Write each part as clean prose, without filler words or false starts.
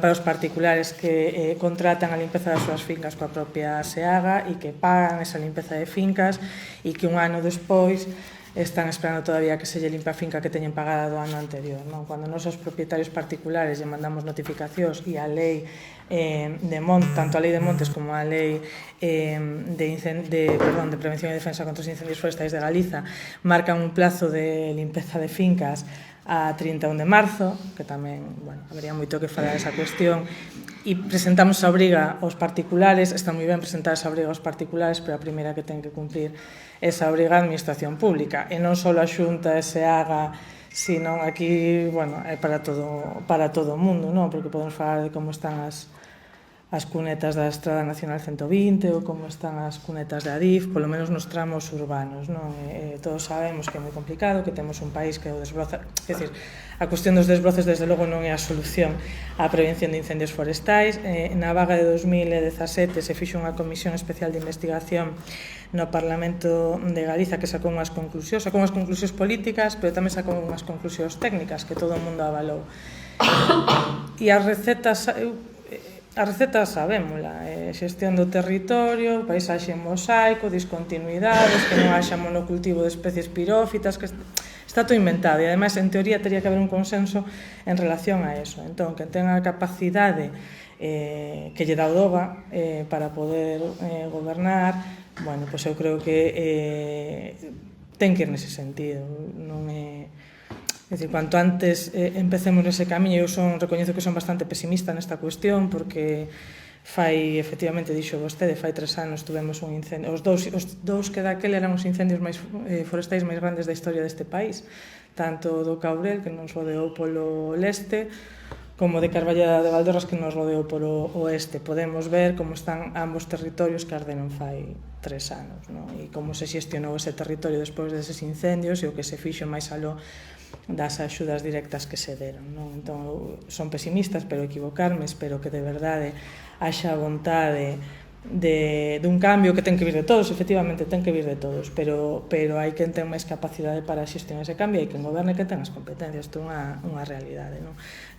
para os particulares que contratan a limpeza das súas fincas coa propia SEAGA e que pagan esa limpeza de fincas e que un ano despois están esperando todavía que se lle limpe a finca que teñen pagada do ano anterior. Cando nos os propietarios particulares lle mandamos notificacións e a lei de montes, tanto a lei de montes como a lei de prevención e defensa contra os incendios forestais de Galiza marcan un plazo de limpeza de fincas a 31 de marzo, que tamén, habería moito que falar desa cuestión, e presentamos a obriga aos particulares. Está moi ben presentar esa obriga aos particulares, pero a primeira que ten que cumprir esa obriga a administración pública, e non só a Xunta se haga, sino aquí, é para todo o mundo, porque podemos falar de como están as cunetas da Estrada Nacional 120 ou como están as cunetas de Adif, polo menos nos tramos urbanos. Todos sabemos que é moi complicado, que temos un país que o desbroza, é dicir, a cuestión dos desbroces desde logo non é a solución á prevención de incendios forestais. Na vaga de 2017 se fixo unha comisión especial de investigación no Parlamento de Galiza que sacou unhas conclusións políticas, pero tamén sacou unhas conclusións técnicas que todo o mundo avalou. E as recetas sabémola, xestión do territorio, paisaxe en mosaico, discontinuidades, que non haxa monocultivo de especies pirófitas, que está todo inventado e ademais en teoría teria que haber un consenso en relación a eso. Entón, que tenga a capacidade que lle dá o DOGA para poder gobernar, pois eu creo que ten que ir nese sentido, non é... É dicir, cuanto antes empecemos nese camiño, eu recoñezo que son bastante pesimista nesta cuestión, porque efectivamente, dixo vostede, fai 3 anos tuvemos un incendio, os dous que daquel eran os incendios forestais máis grandes da historia deste país, tanto do Caurel, que nos rodeou polo leste, como de Carballeda de Valdeorras, que nos rodeou polo oeste. Podemos ver como están ambos territorios que arderon fai 3 anos, e como se xestionou ese territorio despois deses incendios e o que se fixo máis aló das axudas directas que se deron. Entón, son pesimistas, pero equivocarme, espero que de verdade haxa vontade dun cambio que ten que vir de todos, efectivamente ten que vir de todos, pero hai quen ten máis capacidade para xestionar ese cambio e quen goberne que ten as competencias. Isto é unha realidade.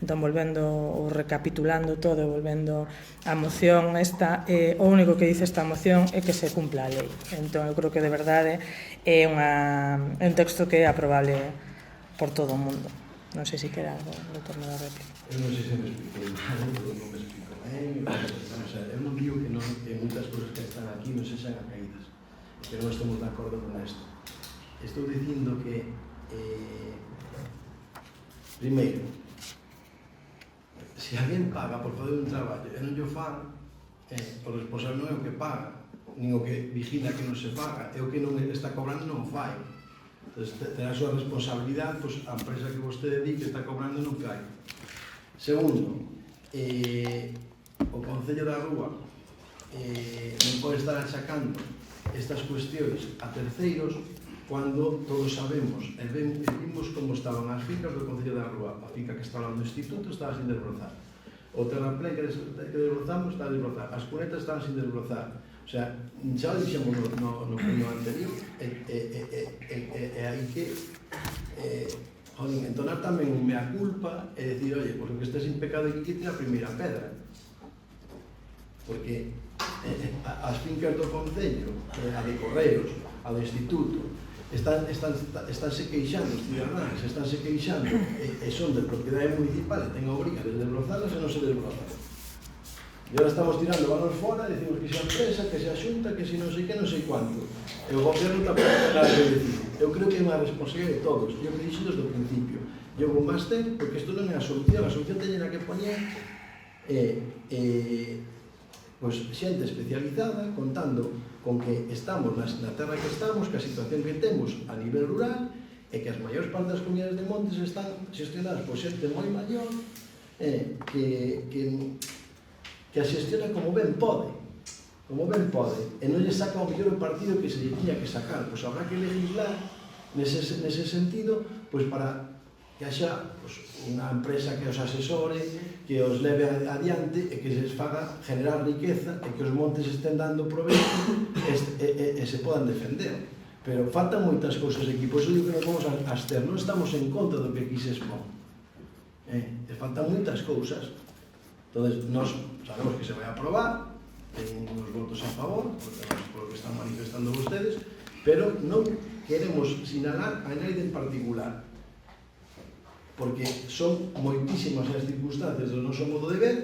Entón, volvendo, recapitulando todo, volvendo á moción esta, o único que dice esta moción é que se cumpla a lei. Entón, eu creo que de verdade é un texto que é aprobable por todo o mundo. Non sei se quera algo de torno da réplica. Eu non sei se me explico, non me explico ben. Eu non digo que moitas cousas que están aquí non se xan acaídas, que non estamos de acordo con isto. Estou dicindo que primeiro, se alguén paga por fazer un traballo e non o fan, o responsable non é o que paga, nin o que vigila que non se paga, é o que non está cobrando non fai. Entón, ten a súa responsabilidade, a empresa que vostede di que está cobrando non fai. Segundo, o Concello da Rúa non pode estar achacando estas cuestións a terceiros cando todos sabemos e vimos como estaban as fincas do Concello da Rúa. A finca que estaba no Instituto estaba sin desbrozar, o terraplén que desbrozamos está a desbrozar, as cunetas estaban sin desbrozar. O sea, xa o dixemos no pleno anterior, e hai que entonar tamén mea culpa e decir, oye, porque que estés sin pecado aquí que tira a primeira pedra, porque as fincas do Concello, a de Correos, a do Instituto, estánse queixando os cidadáns, estánse queixando e son de propiedade municipal e ten a obriga de desbrozalas e non se desbrozan. E agora estamos tirando valor fora, decimos que se a empresa, que se a Xunta, que se non sei que, non sei cuánto. E o goberno tampouco ten nada que decir. Eu creo que é unha responsabilidade de todos. Eu que dixo desde o principio. Eu vou máis ten, porque isto non é a solución teñen que poñer xente especializada, contando con que estamos na terra que estamos, que a situación que temos a nivel rural, e que as maiores partes das comunidades de montes están xestionadas por xente moi maior, que a xestiona como ben pode, e non lle saca o mellor partido que se lle tiña que sacar. Pois habrá que legislar nese sentido, pois para que haxa unha empresa que os asesore, que os leve adiante e que se faga generar riqueza e que os montes estén dando proveito e se podan defender. Pero faltan moitas cousas aquí, pois eu digo que nos vamos a abster, non estamos en contra do que aquí se expón. Faltan moitas cousas. Entonces, nós sabemos que se vai aprobar, ten uns votos a favor, por lo que están manifestando vostedes, pero non queremos sinalar a nadie en particular, porque son moitísimas as circunstancias do noso modo de ver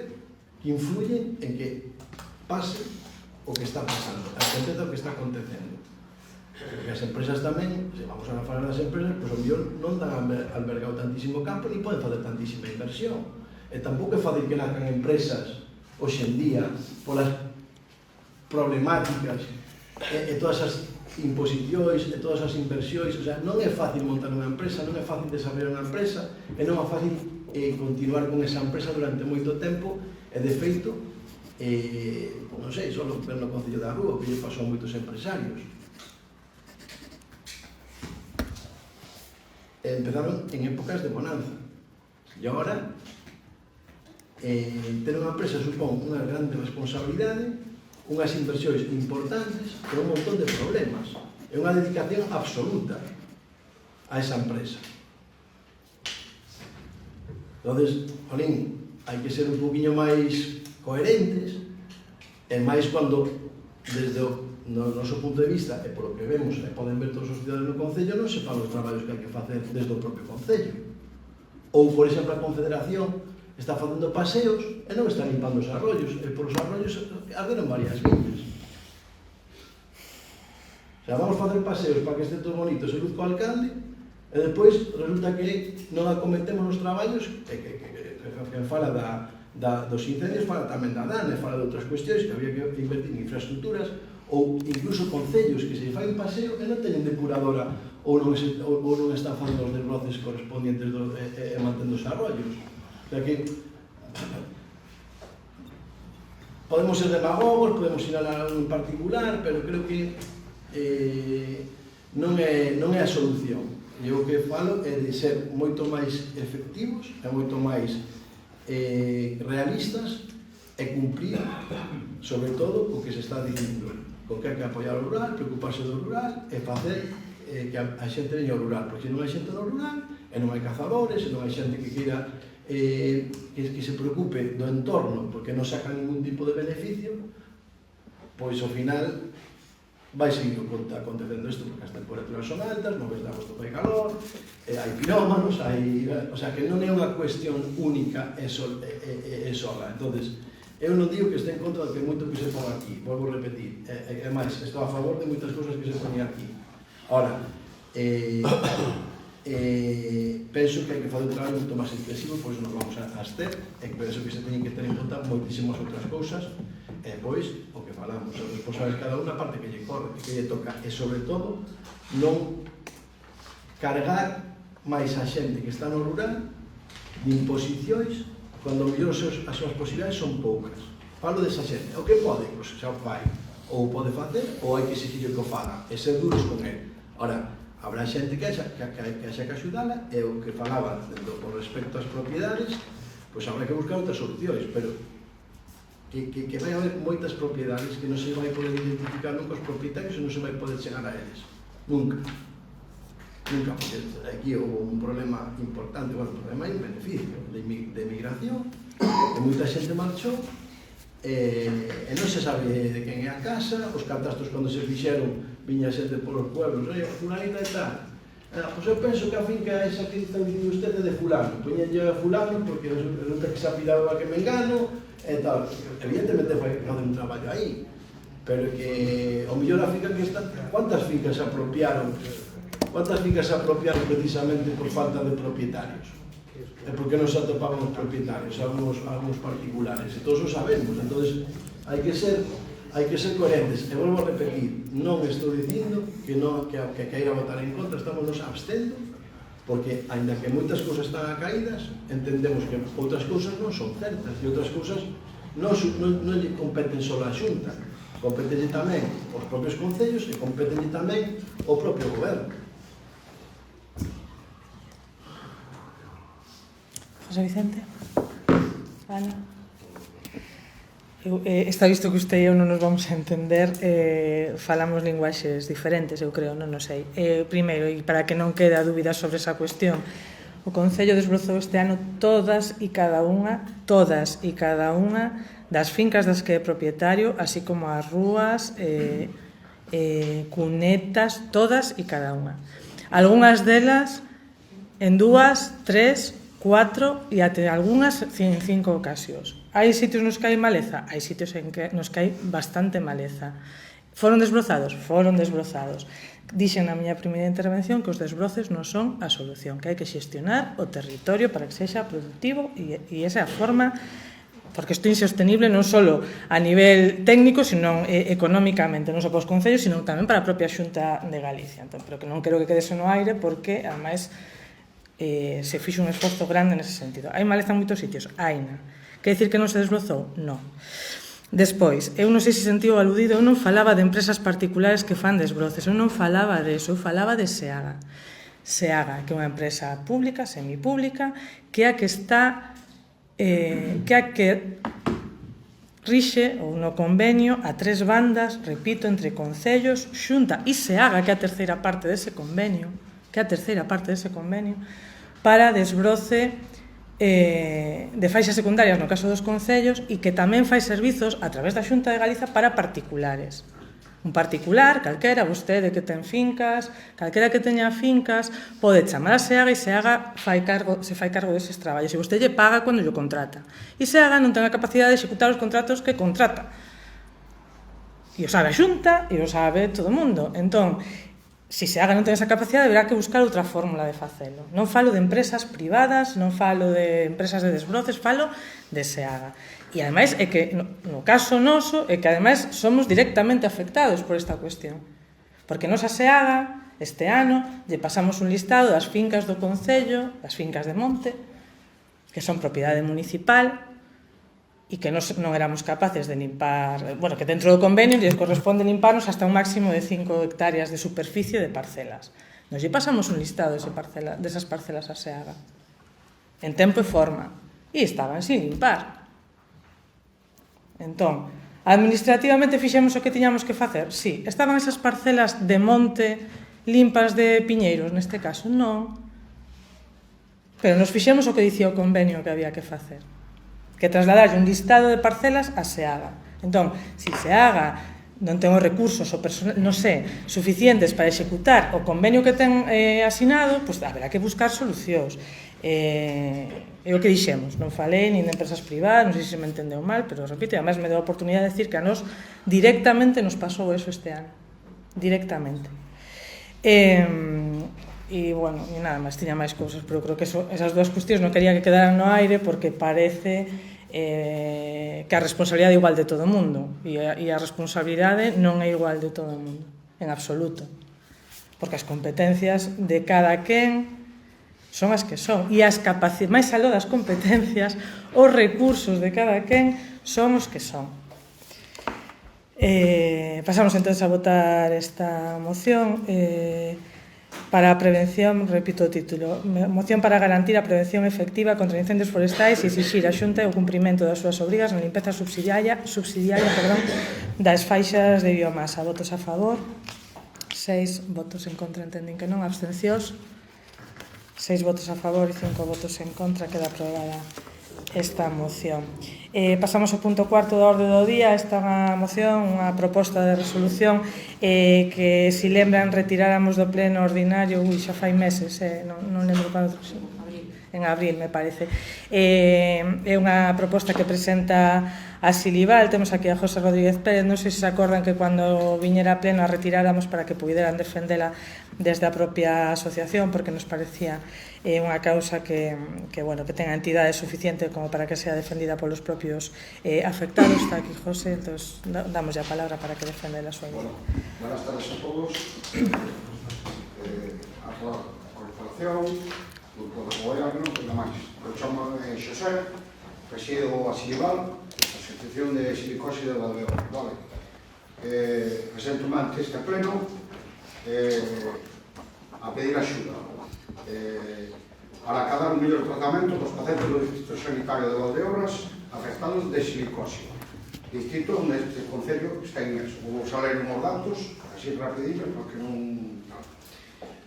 que influyen en que pase o que está pasando, acontece o que está acontecendo. Porque as empresas tamén, se vamos a falar das empresas, pois o mellor non dan albergado tantísimo campo ni poden facer tantísima inversión. E tampouco é fácil que nazcan empresas hoxe en día polas problemáticas e todas as imposicións e todas as inversións. O sea, non é fácil montar unha empresa, non é fácil desarrollar unha empresa e non é fácil continuar con esa empresa durante moito tempo e de feito non sei, só ver no Concello da Rúa que lle pasou a moitos empresarios. Empezaron en épocas de bonanza e agora ter unha empresa supón unha grande responsabilidade, unhas inversións importantes e un montón de problemas. É unha dedicación absoluta a esa empresa. Entonces, jolín, hai que ser un poquinho máis coherentes e máis cuando desde o noso punto de vista e polo que vemos e poden ver todos os cidadanos no Concello non se fan os traballos que hai que facer desde o propio Concello. Ou, por exemplo, a Confederación está facendo paseos e non está limpando os arroios, e por os arroios arderon varias viñas. O sea, vamos facer paseos para que este todo bonito se luzca o alcalde e depois resulta que non acometemos os traballos que fala dos incendios, fala tamén da DANE, fala de outras cuestións que había que invertir en infraestructuras ou incluso concellos que se fai un paseo e non teñen depuradora ou non están facendo os desbroces correspondientes e mantendo os arroios. O sea que podemos ser demagogos, podemos sinalar algo en particular, pero creo que non é a solución. E o que falo é de ser moito máis efectivos e moito máis realistas e cumprir, sobre todo, o que se está dicindo, co que hai que apoiar o rural, preocuparse do rural e facer que a xente veña ao rural, porque se non hai xente no rural e non hai cazadores, e non hai xente que queira que se preocupe do entorno porque non saca ningún tipo de beneficio, pois ao final vai seguir acontecendo isto, porque as temperaturas son altas, no mes de agosto fai calor, hai pirómanos, o sea que non é unha cuestión única e sola. Entonces, eu non digo que este en contra de que moito que se pon aquí, volvo a repetir, e máis, estou a favor de moitas cousas que se poñen aquí. Ahora, penso que hai que fazer un traballo moito máis intensivo, pois nos vamos a abster, e penso que se teñen que ter en conta moitísimas outras cousas, e pois, o que falamos, os responsables cada unha parte que lle corre, que lle toca, e sobre todo, non cargar máis a xente que está no rural de imposicións, cando mellor as súas posibilidades son poucas. Falo desa xente, o que pode, pois xa o fai, ou pode facer, ou hai que exigir que o faga, e ser duros con ele. Ora, habrá xente que haxa que axudala, e o que falaba con respecto ás propiedades, pois habrá que buscar outras solucións, pero que vai haber moitas propiedades que non se vai poder identificar nunca os propietarios e non se vai poder chegar a eles. Nunca. Nunca, porque aquí houve un problema importante, bueno, un problema e un beneficio de migración, e moita xente marchou, e non se sabe de quen é a casa, os catastros cando se fixeron viña xente polos pueblos, fulanita e tal. Pois eu penso que a finca esa que está dicindo usted é de fulano, poñenlle a fulano porque resulta que se ha pirado a que me engano e tal. Evidentemente vai fazer un traballo aí, pero que o mellor a finca que está, cuántas fincas se apropiaron precisamente por falta de propietarios? E porque non se atopaban os propietarios, algunos particulares, e todos o sabemos. Entonces hai que ser coherentes, e volvo a repetir, non estou dicindo que queira votar en contra, estamos nos abstendo, porque, ainda que moitas cousas están caídas, entendemos que outras cousas non son certas, e outras cousas non lle competen só a Xunta, competenlle tamén os propios concellos e competenlle tamén o propio goberno. José Vicente? Ana? Está visto que usted e eu non nos vamos a entender, falamos linguaxes diferentes, eu creo, non sei. Primeiro, e para que non quede a dúbida sobre esa cuestión, O Concello desbrozou este ano todas e cada unha das fincas das que é propietario, así como as rúas, cunetas, todas e cada unha. Algúnas delas en 2, 3, 4 e até algunhas en 5 ocasións. Hai sitios nos que hai maleza? Hai sitios nos que hai bastante maleza. Foron desbrozados? Foron desbrozados. Dixen na miña primeira intervención que os desbroces non son a solución, que hai que xestionar o territorio para que sexa productivo e esa é a forma, porque isto é insostenible non só a nivel técnico, sino económicamente, non só para os concellos, sino tamén para a propia Xunta de Galicia. Entón, pero que non quero que quedese no aire, porque, ademais, se fixo un esforzo grande nese sentido. Hai maleza en moitos sitios? Haina. Quer dicir que non se desbrozou? Non. Despois, eu non sei se sentido aludido, eu non falaba de empresas particulares que fan desbroces, eu non falaba de eso, eu falaba de SEAGA. SEAGA, que é unha empresa pública, semipública, que é a que está, rixe ou no convenio a 3 bandas, repito, entre concellos, Xunta e SEAGA, que é a terceira parte dese convenio, para desbroce de faixas secundarias no caso dos concellos e que tamén fai servizos a través da Xunta de Galiza para particulares. Un particular, calquera, vostede que ten fincas, calquera que teña fincas, pode chamar a SEAGA e SEAGA se fai cargo deses traballos. E vostede lle paga cando lle contrata. E SEAGA non ten a capacidade de executar os contratos que contrata. E o sabe a Xunta e o sabe todo o mundo. Entón, se SEAGA non ten esa capacidade, deberá que buscar outra fórmula de facelo. Non falo de empresas privadas, non falo de empresas de desbroces, falo de SEAGA. E, ademais, é que, no caso noso, é que, ademais, somos directamente afectados por esta cuestión. Porque nos a SEAGA, este ano, lle pasamos un listado das fincas do Concello, das fincas de monte, que son propiedade municipal, e que non éramos capaces de limpar, bueno, que dentro do convenio lles corresponde limparnos hasta un máximo de 5 hectáreas de superficie de parcelas. Nos lle pasamos un listado desas parcelas a SEAGA, en tempo e forma, e estaban sin limpar. Entón, administrativamente fixemos o que tiñamos que facer? Sí. Estaban esas parcelas de monte limpas de piñeiros, neste caso? Non. Pero nos fixemos o que dicía o convenio que había que facer, que trasladarlle un listado de parcelas a SEAGA. Entón, se SEAGA non ten os recursos ou personal, non sei, suficientes para executar o convenio que ten asinado, pois haberá que buscar solucións. É o que dixemos, non falei nin de empresas privadas, non sei se me entendeu mal, pero repito, además me deu a oportunidade de decir que a nos directamente nos pasou eso este ano. Directamente. E, bueno, e nada máis, tiña máis cousas, pero creo que esas dúas cuestións non quería que quedaran no aire porque parece que a responsabilidade é igual de todo o mundo e a responsabilidade non é igual de todo o mundo, en absoluto, porque as competencias de cada quen son as que son e as capacidades, máis aló das competencias, os recursos de cada quen son os que son. Pasamos entonces a votar esta moción. Para a prevención, repito o título, moción para garantir a prevención efectiva contra incendios forestais e exixir a Xunta o cumprimento das súas obrigas na limpeza subsidiaria das faixas de biomasa. Votos a favor, 6 votos en contra, entenden que non, abstencións, 6 votos a favor e 5 votos en contra, queda aprobada esta moción. Pasamos ao punto cuarto da orde do día. Esta é unha moción, unha proposta de resolución que, se lembran, retiráramos do pleno ordinario, xa fai meses, non lembro cando, en abril, me parece. É unha proposta que presenta a Silival. Temos aquí a José Rodríguez Pérez. Non sei se se acordan que cando viñera a pleno a retiráramos para que puderan defendela desde a propia asociación, porque nos parecía unha causa que ten a entidade suficiente como para que sea defendida polos propios afectados. Está aquí José, entonces damos a palabra para que defenda a súa idea. Buenas tardes a todos. A corporación, grupo de goberno e demais. Eu chamo Xosé, presido a Silival, a Asociación de Silicose de Valdeorras, vale? Presento-me ante este pleno a pedir axuda para acadar un mellor tratamento dos pacientes do Distrito Sanitario de Valdeorras afectados de silicose. Distrito onde este concello está inmerso. Vou saler unhos datos, así rapidinho, porque non...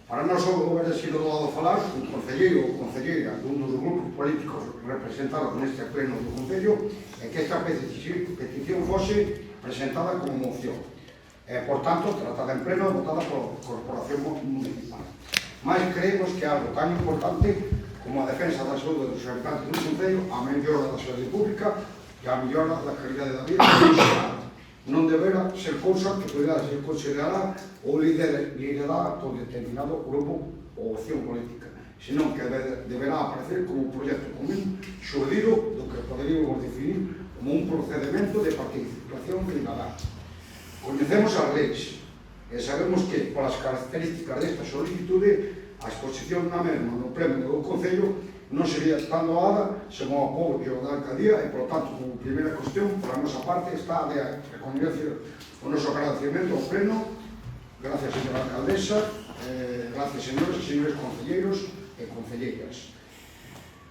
Para nós houve sido doado falar un concelleiro ou concelleira dun dos grupos políticos representados neste pleno do Concello e que esta petición fose presentada como moción. Por tanto, tratada en pleno e votada por Corporación Municipal. Mais creemos que algo tan importante como a defensa da saúde dos habitantes do Concello, a mellora da saúde pública e a mellora da calidade da vida non deberá ser cousa que poderá ser considerada ou liderada por determinado grupo ou opción política, senón que deberá aparecer como un proxecto común xurdido do que poderíamos definir como un procedimento de participación cidadana. Coñecemos as leis e sabemos que, polas características desta solicitude, a exposición na mesma no pleno do Concello non sería tan doada sen o apoio da alcaldía e, por tanto, como primeira cuestión, por a nosa parte, está de recoñecer o noso agradecimento ao pleno. Gracias, señora alcaldesa, gracias, señores e señores concelleiros e concelleiras.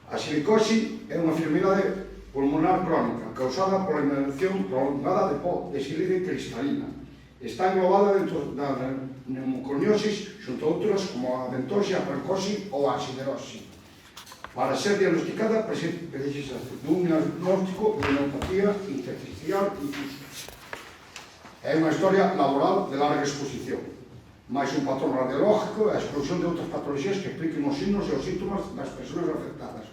A silicosi é unha enfermidade pulmonar crónica causada pola inhalación prolongada de pó de sílice cristalina. Está englobada dentro da pneumoconiosis xunto a outras como a ventosia, a percosi ou a siderosi. Para ser diagnosticada precisa dun diagnóstico de neopatía intersticial difusa. É unha historia laboral de larga exposición, máis un patrón radiológico e a exclusión de outras patologías que expliquen os signos e os síntomas das persoas afectadas.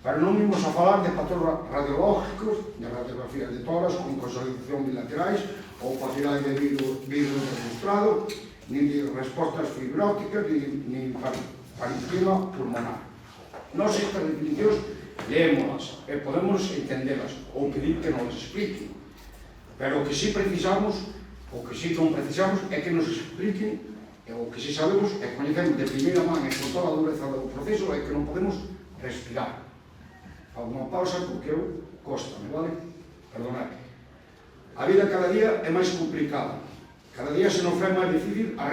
Pero non imos a falar de patrón radiológicos, de radiografías de tórax con consolidación bilaterais ou opacidade de virus registrado, nin de respostas fibróticas, nin parenquima pulmonar. Nós estas definicións leémolas e podemos entendelas ou pedir que nos expliquen, pero o que sí precisamos, o que sí non precisamos é que nos expliquen, e o que sí sabemos e coñecemos de primeira man e con toda a dureza do proceso é que non podemos respirar. Fago unha pausa porque eu cóstame, vale? Perdonad. A vida cada día é máis complicada. Cada día se nos fai máis difícil a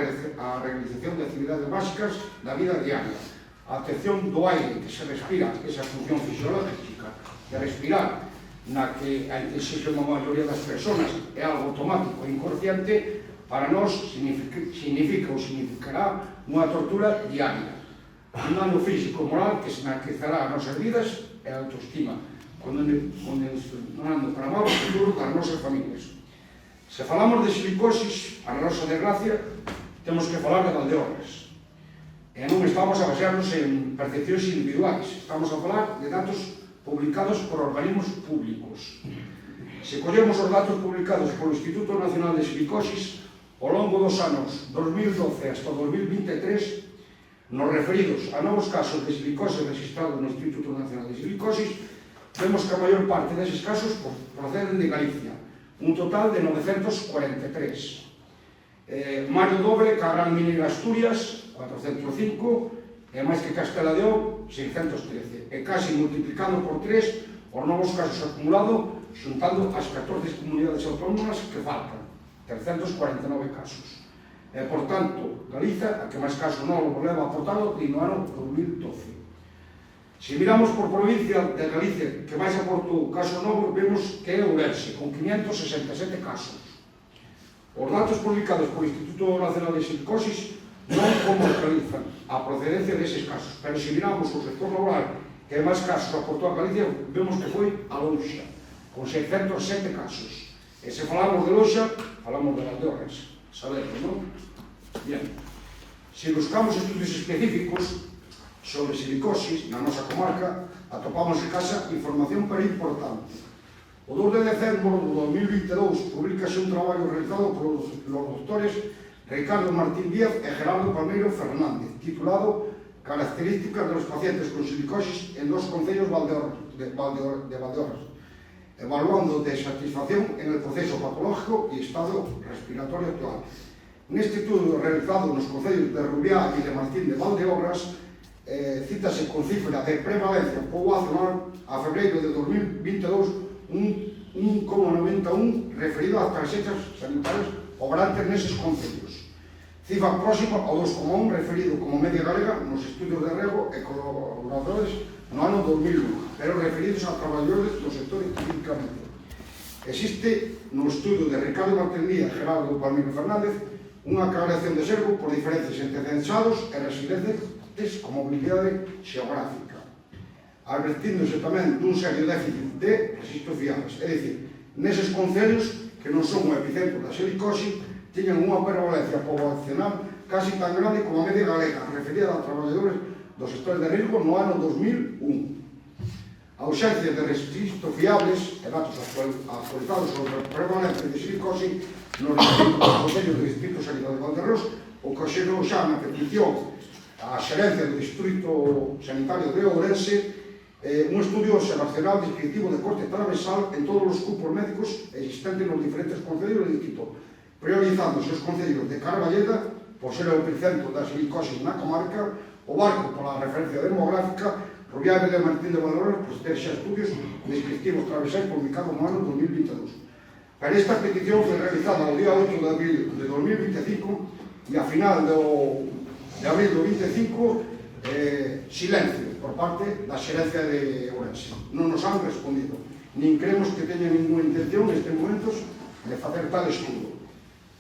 realización de actividades básicas da vida diaria. A atención do aire que se respira, esa función fisiológica de respirar, na que a exige a maioría das personas é algo automático e inconsciente, para nós significa ou significará unha tortura diaria. Un dano físico moral que se naquecerá as nosas vidas e a autoestima, condicionando para mal o futuro das nosas familias. Se falamos de silicosis, a nosa desgracia, temos que falar de Valdeorras. E non estamos a basearnos en percepcións individuais, estamos a falar de datos publicados por organismos públicos. Se collemos os datos publicados polo Instituto Nacional de Silicosis, ao longo dos anos 2012 hasta 2023, nos referidos a novos casos de silicosis registrados no Instituto Nacional de Silicosis, vemos que a maior parte deses casos proceden de Galicia, un total de 943. Mario doble, que a Gran Mineira Asturias, 405, e máis que Castela León, 613. E casi multiplicando por 3 os novos casos acumulados, xuntando as 14 comunidades autónomas que faltan, 349 casos. E, por tanto, Galiza, a que máis casos novos leva aportado, no ano 2012. Se miramos por provincia de Galicia, que máis aportou casos novos, vemos que é Ourense, con 567 casos. Os datos publicados polo Instituto Nacional de Silicosis non comercializan a procedencia deses casos, pero se miramos o sector laboral que máis casos aportou a Galicia, vemos que foi a Louxa, con 607 casos. E se falamos de Louxa, falamos de Valdeorras, sabemos, non? Bien, se buscamos estudios específicos sobre silicosis na nosa comarca, atopamos en casa información pero importante. O 2 de decembro de 2022 publicase un traballo realizado polos doctores Ricardo Martín Díaz e Gerardo Palmeiro Fernández, titulado Características de los pacientes con silicosis en dos concellos de Valdeorras, evaluando de satisfacción en el proceso patológico y estado respiratorio actual. Neste estudio realizado nos concellos de Rubiá e de Martín de Valdeorras, cítase con cifra de prevalencia poblacional a febreiro de 2022 1,91 referido ás tarxetas sanitarias obrantes neses concellos. Cifra próxima ao 2,1 referido como media galega nos estudios de rego e colaboradores no ano 2001, pero referidos a traballadores do sector específicamente. Existe no estudio de Ricardo Martín Díaz e Gerardo Palmeiro Fernández unha aclaración de servo por diferencias entre censados e residentes con mobilidade xeográfica, advertíndose tamén dun serio déficit de registros fiables. É dicir, neses concellos que non son o epicentro da silicosis, tiñan unha prevalencia poblacional casi tan grande como a media galega, referida a traballadores dos sectores de risco no ano 2001. A ausencia de registros fiables e datos actualizados sobre a prevalencia de silicosis nos distintos concellos do Distrito Sanitario de Valdeorras ocasionou xa na petición á xerencia do Distrito Sanitario de Ourense un estudio observacional descriptivo de corte transversal en todos os grupos médicos existentes nos diferentes concellos do distrito, priorizándose os concellos de Carballeda, por ser o epicentro da silicosis na comarca, o Barco pola referencia demográfica, Rubiabre de Martín de Valdeorras por ter xa estudios descriptivos transversais publicados no ano 2022. Pero esta petición foi realizada o día 8 de abril de 2025 e a final de abril do 25 silencio por parte da xerencia de Ourense. Non nos han respondido, nin creemos que teña ninguna intención nestes momentos de facer tal estudo,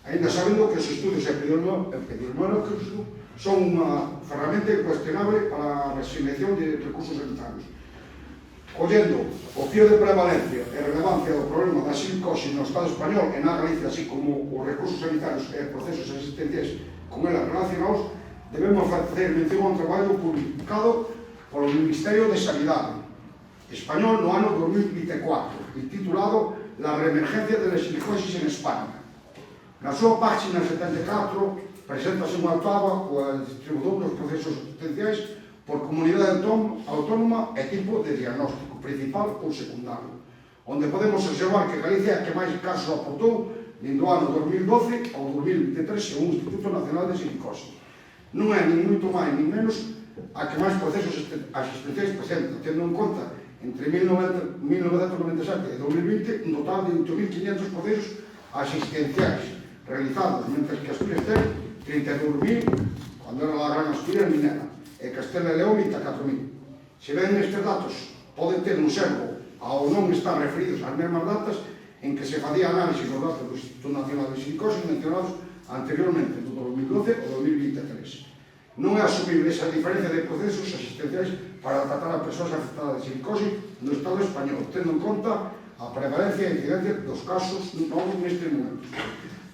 ainda sabendo que os estudios epidemiológicos son unha ferramenta incuestionable para a resignación de recursos sanitarios. Collendo o fío de prevalencia e relevancia do problema da silicosis no Estado español e na Galicia, así como os recursos sanitarios e procesos existentes con elas relacionados, debemos facer mención a un traballo publicado polo Ministerio de Sanidade español no ano 2024 e titulado La reemergencia de la silicosis en España. Na súa página 74 preséntase unha tabla coa distribución dos procesos asistenciais por comunidade autónoma e tipo de diagnóstico, principal ou secundario, onde podemos observar que Galicia é a que máis casos aportou dende o ano 2012 ao 2023 según o Instituto Nacional de Silicosis. Non é nin moito máis nin menos a que máis procesos asistenciais presenta, tendo en conta entre 1997 e 2020 un total de 8.500 procesos asistenciais realizados, mentre que Asturias ten 32.000, cando era a Gran Asturias minera, e Castela e León 24.000. Se ven estes datos, poden ter un servo ao non estar referidos ás mesmas datas en que se facía análisis dos datos do Instituto Nacional de Silicosis mencionados anteriormente, do 2012 ao 2023. Non é asumible esa diferencia de procesos asistenciais para tratar a persoas afectadas de silicosis no Estado español, tendo en conta a prevalencia e incidencia dos casos novos nestes momentos.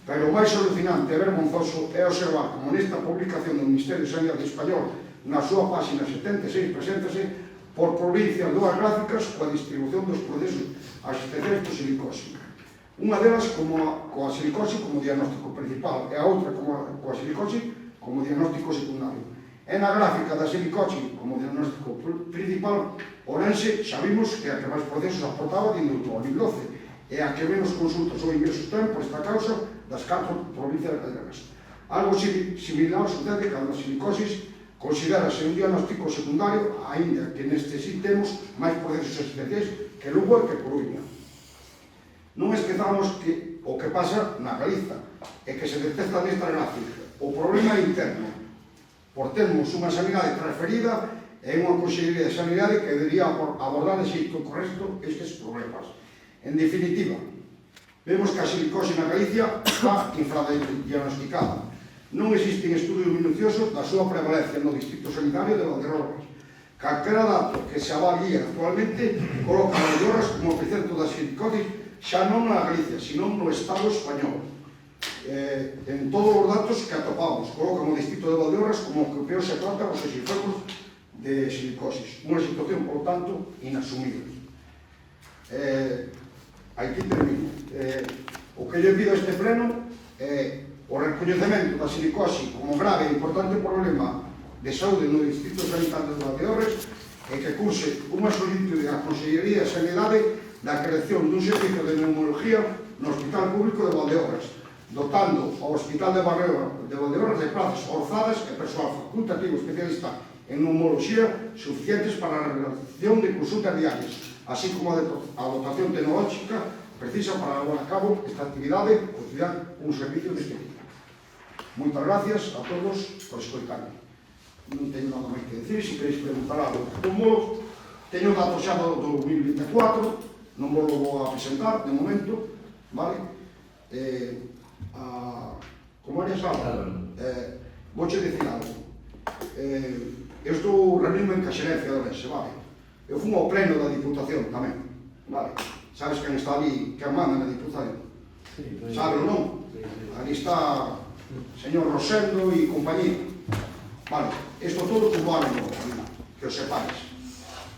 Pero o máis alucinante e vergonzoso é observar como nesta publicación do Ministerio de Sanidade español na súa página 76 preséntase por provincias dúas gráficas coa distribución dos procesos asistenciais por silicosis. Unha delas coa silicosis como diagnóstico principal e a outra coa silicosis como diagnóstico secundario. E na gráfica da silicosis como diagnóstico principal, Ourense xa vimos que a que máis procesos aportaba dentro do 2012 e a que menos consultas ou ingresos ten por esta causa das 4 provincias galegas. Algo similar sucede cando a silicosis considerase un diagnóstico secundario, aínda que neste sí temos máis procesos asistenciais que Lugo e que Coruña. Non esquezamos que o que pasa na Galiza e que se detecta nesta gráfica. O problema é interno, por termos unha sanidade transferida e unha Consellería de Sanidade que debería abordar de xeito correcto estes problemas. En definitiva, vemos que a silicosis na Galicia está infradiagnosticada. Non existen estudios minuciosos da súa prevalencia no Distrito Sanitario de Valdeorras. Calquera dato que se avalía actualmente coloca a Valdeorras como epicentro da silicosis xa non na Galicia, sino no Estado español. En todos os datos que atopamos, colocan o Distrito de Valdeorras como que peor se trata os enfermos de silicosis. Unha situación, por tanto, inasumible. Aquí termino. O que yo pido a este pleno é o recoñecemento da silicosis como grave e importante problema de saúde no Distrito Sanitario de Valdeorras e que curse unha solicitude á Consellería de Sanidade da creación dun servicio de neumología no Hospital Público de Valdeorras, dotando ao Hospital de Valdeorras de plazas orzadas e persoal facultativo especialista en neumoloxía suficientes para a realización de consultas diarias, así como a dotación tecnológica precisa para levar a cabo esta actividade e considerar un servicio deste tipo. Moitas gracias a todos por escoitarme. Non teño nada máis que decir, se queréis preguntar algo. Como teño datos xa do 2024, non vos vou a presentar de momento, vale? Como eres Álvaro, vouche dicir algo. Eu estou reunindo en Caxerencia de Orense, vale? Eu fumo ao pleno da Diputación tamén, vale? Sabes quen está ali, quen manda na Diputación? Sabe ou non? Ali está señor Rosendo e compañía. Vale, isto todo tuvo ánimo, que os sepáis.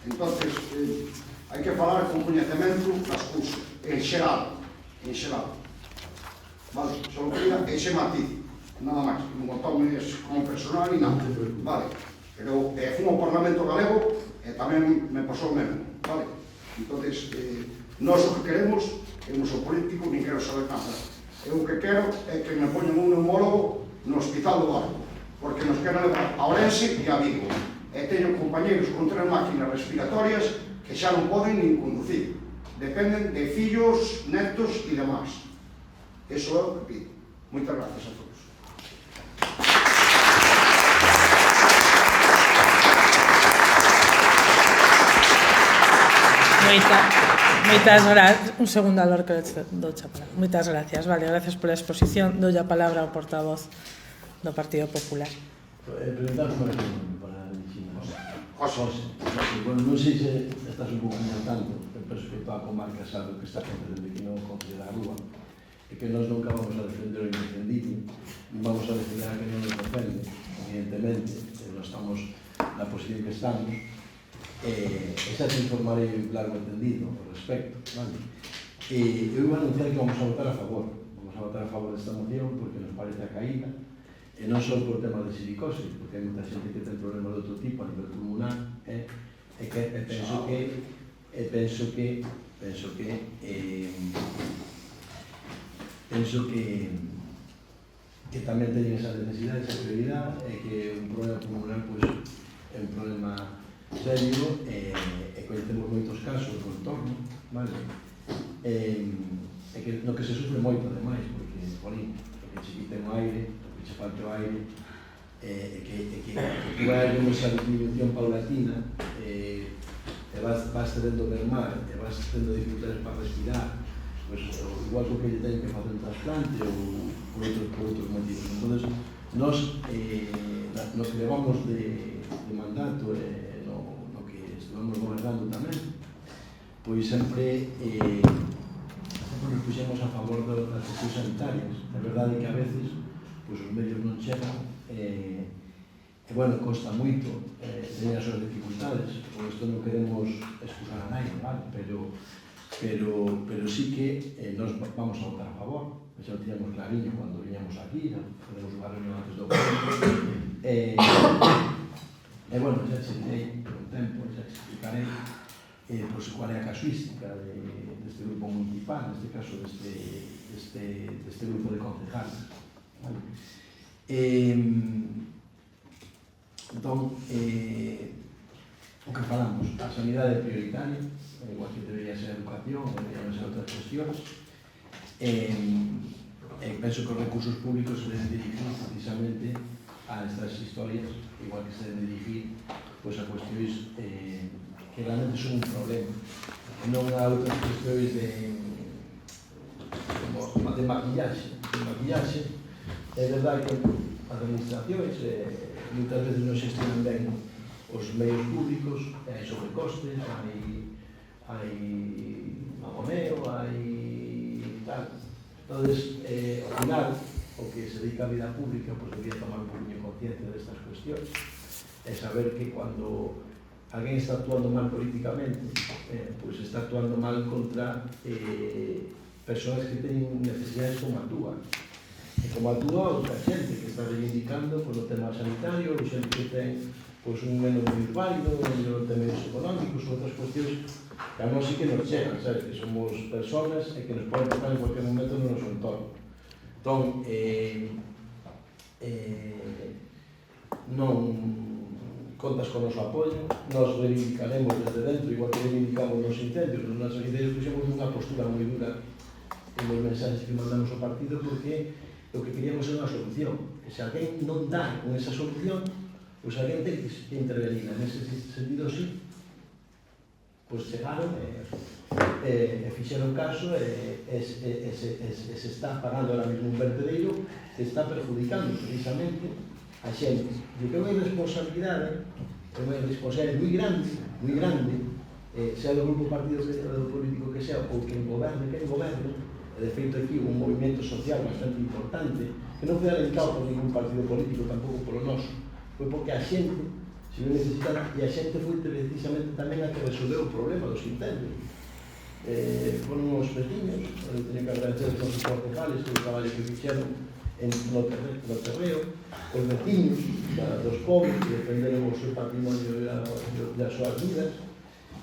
Entonces, hai que falar con coñecemento das cousas, en xeral. Vale, só quería ese matiz, nada máis, non o tomes como personal ni nada, vale. Pero fui ao Parlamento Galego e tamén me pasou o mesmo, vale. Entonces, nós o que queremos, eu non sou político, nin quero saber nada. Eu o que quero é que me poñan un neumólogo no Hospital do Barco, porque nos quero levar a Ourense e a Vigo. E teño compañeros con 3 máquinas respiratorias que xa non poden nin conducir. Dependen de fillos, netos e demás. Eso é o que pido. Moitas gracias a todos. Moitas gracias. Un segundo, Alor, que douche a palabra. Moitas gracias, vale, gracias pola exposición. Doulle a palabra ao portavoz do Partido Popular. Preguntamos para China. José. Bueno, non sei se estás un pouco al tanto, pero que toda a comarca sabe que está concedendo que non considera a rúa e que nós nunca vamos a defender o indefendible, non vamos a defender a que non nos defende, evidentemente, nós estamos na posición que estamos, e xa te informarei largo entendido ao respecto, vale? E eu iba a anunciar que vamos a votar a favor desta moción porque nos parece a caída, e non só por tema de silicose, porque hai moita xente que ten problemas de outro tipo a nivel pulmonar, e penso que tamén teñen esa necesidade, esa prioridade, e que un problema pulmonar é un problema serio, e coñecemos moitos casos no entorno, vale? E que no que se sufre moito, ademais, porque, jolín, que che quiten o aire, que che falte o aire, que tu vai haber esa disminución paulatina, e vas tendo mermar, e vas tendo dificultades para respirar, igual que lle teñen que facer un trasplante ou por outros motivos. Entón, nos que levamos de mandato e no que estuvamos gobernando tamén, pois sempre nos puxemos a favor das cuestións sanitarias. A verdade é que a veces os medios non chegan e, bueno, costa moito, teñen as súas dificultades, por isto non queremos excusar a nadie, vale? Pero sí que nos vamos a votar a favor, xa o tiñamos clariño cando viñamos aquí, podemos unha reunión antes do goberno, e, bueno, xa che direi por un tempo, xa che explicarei cual é a casuística deste grupo municipal, neste caso deste grupo de concejales. Vale? Entón, o que falamos, a sanidade é prioritaria, igual que debería ser a educación, deberían ser outras cuestións, penso que os recursos públicos se deben dirigir precisamente a estas historias, igual que se deben dirigir a cuestións que realmente son un problema, non a outras cuestións de maquillaxe. É verdade que as administracións moitas veces non xestionan ben os medios públicos, hai sobrecostes, hai mamoneo, hai tal. Entón, ao final, o que se dedica a vida pública debería tomar un poquinho conciencia destas cuestións e saber que cando alguén está actuando mal políticamente, pois está actuando mal contra persoas que teñen necesidades como a túa. E como a túa, outra xente que está reivindicando polo tema sanitario, ou xente que ten un menos válido, ou non ten medios económicos, ou outras cuestións que a nós sí que nos chegan, sabes? Que somos personas e que nos poden tocar en cualquier momento no noso entorno. Entón, non contas con o noso apoio, nos reivindicaremos desde dentro, igual que reivindicamos nos incendios. Nos nosos incendios puxemos unha postura moi dura en os mensaxes que mandamos ao partido, porque o que queríamos é unha solución. E se alguén non dá con esa solución, pois alguén ten que intervenir. En ese sentido, sí, pois chegaron e fixeron caso e se está pagando ahora mismo un vertedeiro que está perjudicando precisamente a xente. E que é unha responsabilidade moi grande, sea do grupo partido político que sea, ou que goberne, de feito aquí un movimento social bastante importante, que non foi alentado por ningún partido político, tampouco polo noso, foi porque a xente se non necesitara, e a xente foi precisamente tamén a que resolveu o problema dos incendios. Foron os veciños, eu teño que agradecer aos nosos concejales todo o traballo que fixeron no terreo, os veciños dos pobres que defenderon o seu patrimonio e as súas vidas,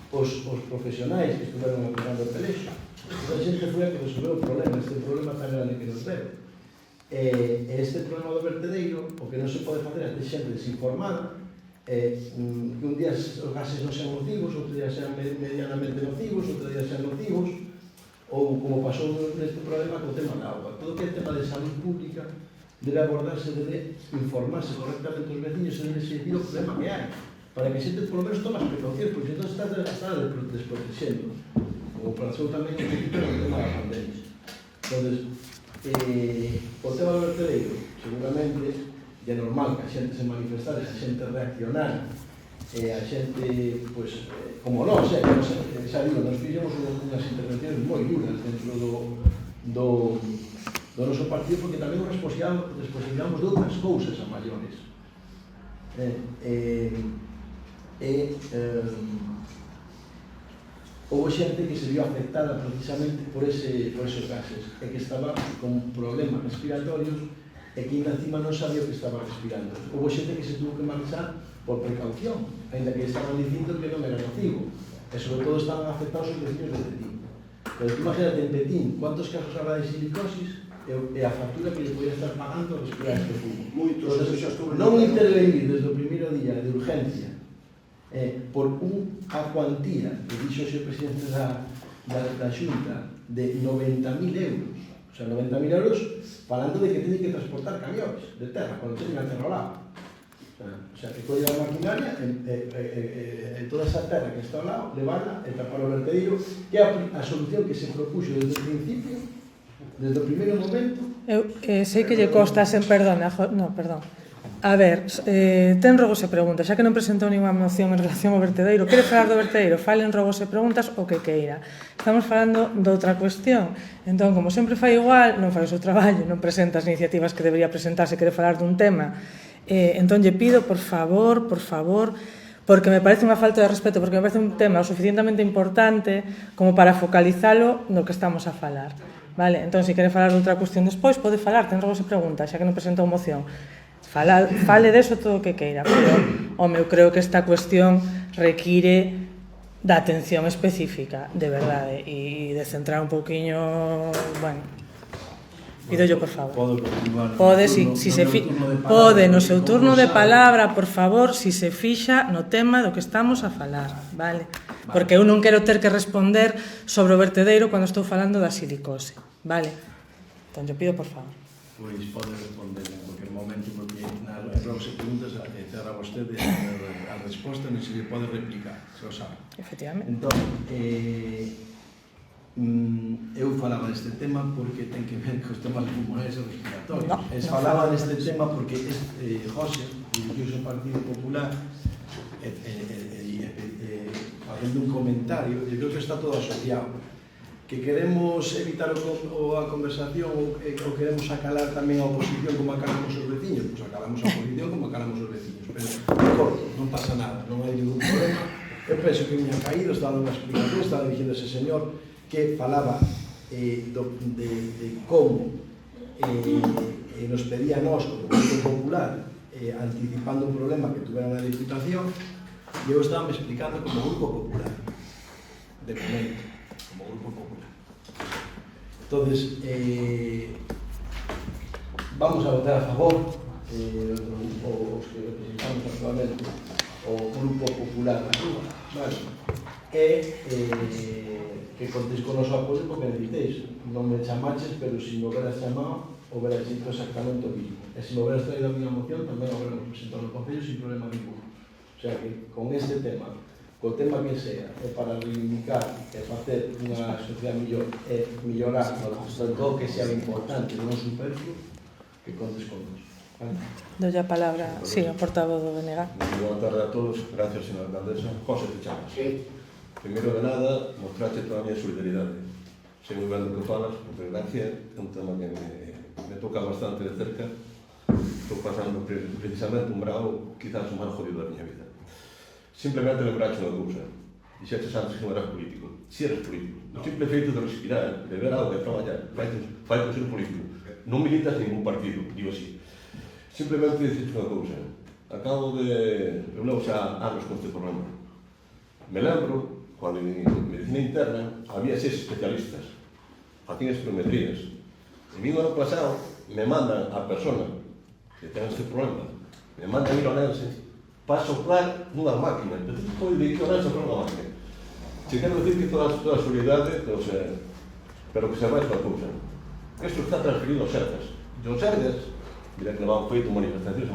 os profesionais que estuveron aplicando o pelexo. A xente foi a que resolveu o problema, este problema tan grande que nos deu. Este problema do vertedeiro, o que non se pode facer é ter xente desinformada, que un día os gases non sean nocivos, outro día sean medianamente nocivos, outro día sean nocivos, ou como pasou neste problema co tema da auga. Todo que é tema de salud pública debe abordarse, debe informarse correctamente os veciños e debe seguir o problema que hai, para que xente por lo menos toma as precaucións, porque entón está desprotegendo, como pasou tamén en o tema da pandemia. Entón, o tema do vertedeiro, seguramente, é normal que a xente se manifestare, a xente reaccionar, a xente, pois, como nós, xa digo, nos fixemos unhas intervencións moi duras dentro do noso partido, porque tamén nos responsabilizamos de outras cousas a maiores. Houve xente que se viu afectada precisamente por esos gases, e que estaba con problemas respiratorios e que ainda encima non sabía o que estaba respirando. Houve xente que se tuvo que marchar por precaución, ainda que estaban dicindo que non era nocivo, e sobre todo estaban afectados os vecinos de Petín. Pero tú imagínate en Petín, cuántos casos habrá de silicosis e a factura que lle podía estar pagando a respirar este fumo. Non intervenir desde o primeiro día de urgencia por unha cuantía que dixo o presidente da Xunta de 90.000 euros, o sea, 90.000 euros falando de que teñen que transportar camións de terra, cando teñen a terra ao lado. O sea, que colla a maquinaria e toda esa terra que está ao lado, levarla e tapar o vertedeiro, que é a solución que se propuxo desde o principio, desde o primeiro momento. Eu sei que lle costa perdón. A ver, ten rogos e preguntas, xa que non presentou ninguna moción en relación ao vertedeiro, quere falar do vertedeiro, falen rogos e preguntas o que queira. Estamos falando de outra cuestión, entón, como sempre fai igual, non fai o seu traballo, non presenta as iniciativas que debería presentar se quere falar dun tema, entón lle pido, por favor, porque me parece unha falta de respeto, porque me parece un tema o suficientemente importante como para focalizalo no que estamos a falar. Vale, entón, se quere falar de outra cuestión despois, pode falar, ten rogos e preguntas, xa que non presentou moción. Fale deso todo o que queira, pero, home, eu creo que esta cuestión require da atención específica, de verdade, e de centrar un pouquiño, bueno, pido yo, por favor. Pode, pode, no seu turno de palabra, por favor, si se fixa no tema do que estamos a falar, vale? Porque eu non quero ter que responder sobre o vertedeiro cando estou falando da silicose, vale? Entón, yo pido, por favor. Pois pode responder en cualquier momento, porque nas rogos e preguntas cerra vostede a resposta, non se lle pode replicar, se o sabe. Efectivamente. Entón, eu falaba deste tema porque ten que ver cos temas pulmonares e respiratorios. Falaba deste tema porque José, dirigiu o Partido Popular, facendo un comentario, eu creo que está todo asociado, que queremos evitar a conversación ou queremos acalar tamén a oposición como acalamos os veciños. Pois acalamos a oposición como acalamos os veciños. Pero, corto, non pasa nada, non hai ningún problema. Eu penso que me ha caído, estaba unha explicación, estaba dicindo ese señor que falaba de como nos pedía a nós, como Grupo Popular, anticipando un problema que tuvera na Diputación, e eu estaba me explicando como Grupo Popular, de momento, como Grupo Popular. Entonces, vamos a votar a favor, os que representamos actualmente o Grupo Popular da Cuba, vale? Que contéis con o noso apoio porque necesitéis. Non me chamaches, pero se me houberas chamado, houberas dito exactamente o mismo. E se me houberas traído a miña moción, tamén houberamos presentado no Concello sin problema ningún. O sea que, con este tema, co tema que sea, é para reivindicar e facer unha sociedade mellor e mellorar sobre todo que sea importante, non superfluo, que contes con nos. Doy a palabra, sí, ao portavoz do BNG. Boa tarde a todos, gracias, señora alcaldesa. José de Chamas. Sí. Primeiro de nada, mostraste toda a miña solidaridade. Sei moi ben do que falas, por desgracia, é un tema que me toca bastante de cerca. Estou pasando precisamente un bravo, quizás o máis jodido da miña vida. Simplemente lembraste unha cousa. Dixeches antes que non eras político. Si eres político. O simple feito de respirar, de beber auga e traballar, fai ser político. Non militas en ningún partido, digo así. Simplemente dixeches unha cousa. Acabo de... Eu levo xa anos con este problema. Me lembro, cando en medicina interna, había 6 especialistas. Facían espirometrías. E vino ano pasado, me mandan a persona que ten este problema, me mandan ir ao Nense para soplar nunha máquina. Eu estou dirigido ao Nense a soplar nunha máquina. Se quero decir que toda a solidaridade, pero que se vai esta cousa. Isto está transferido aos Sergas. E os Sergas, mira que non han feito manifestacións,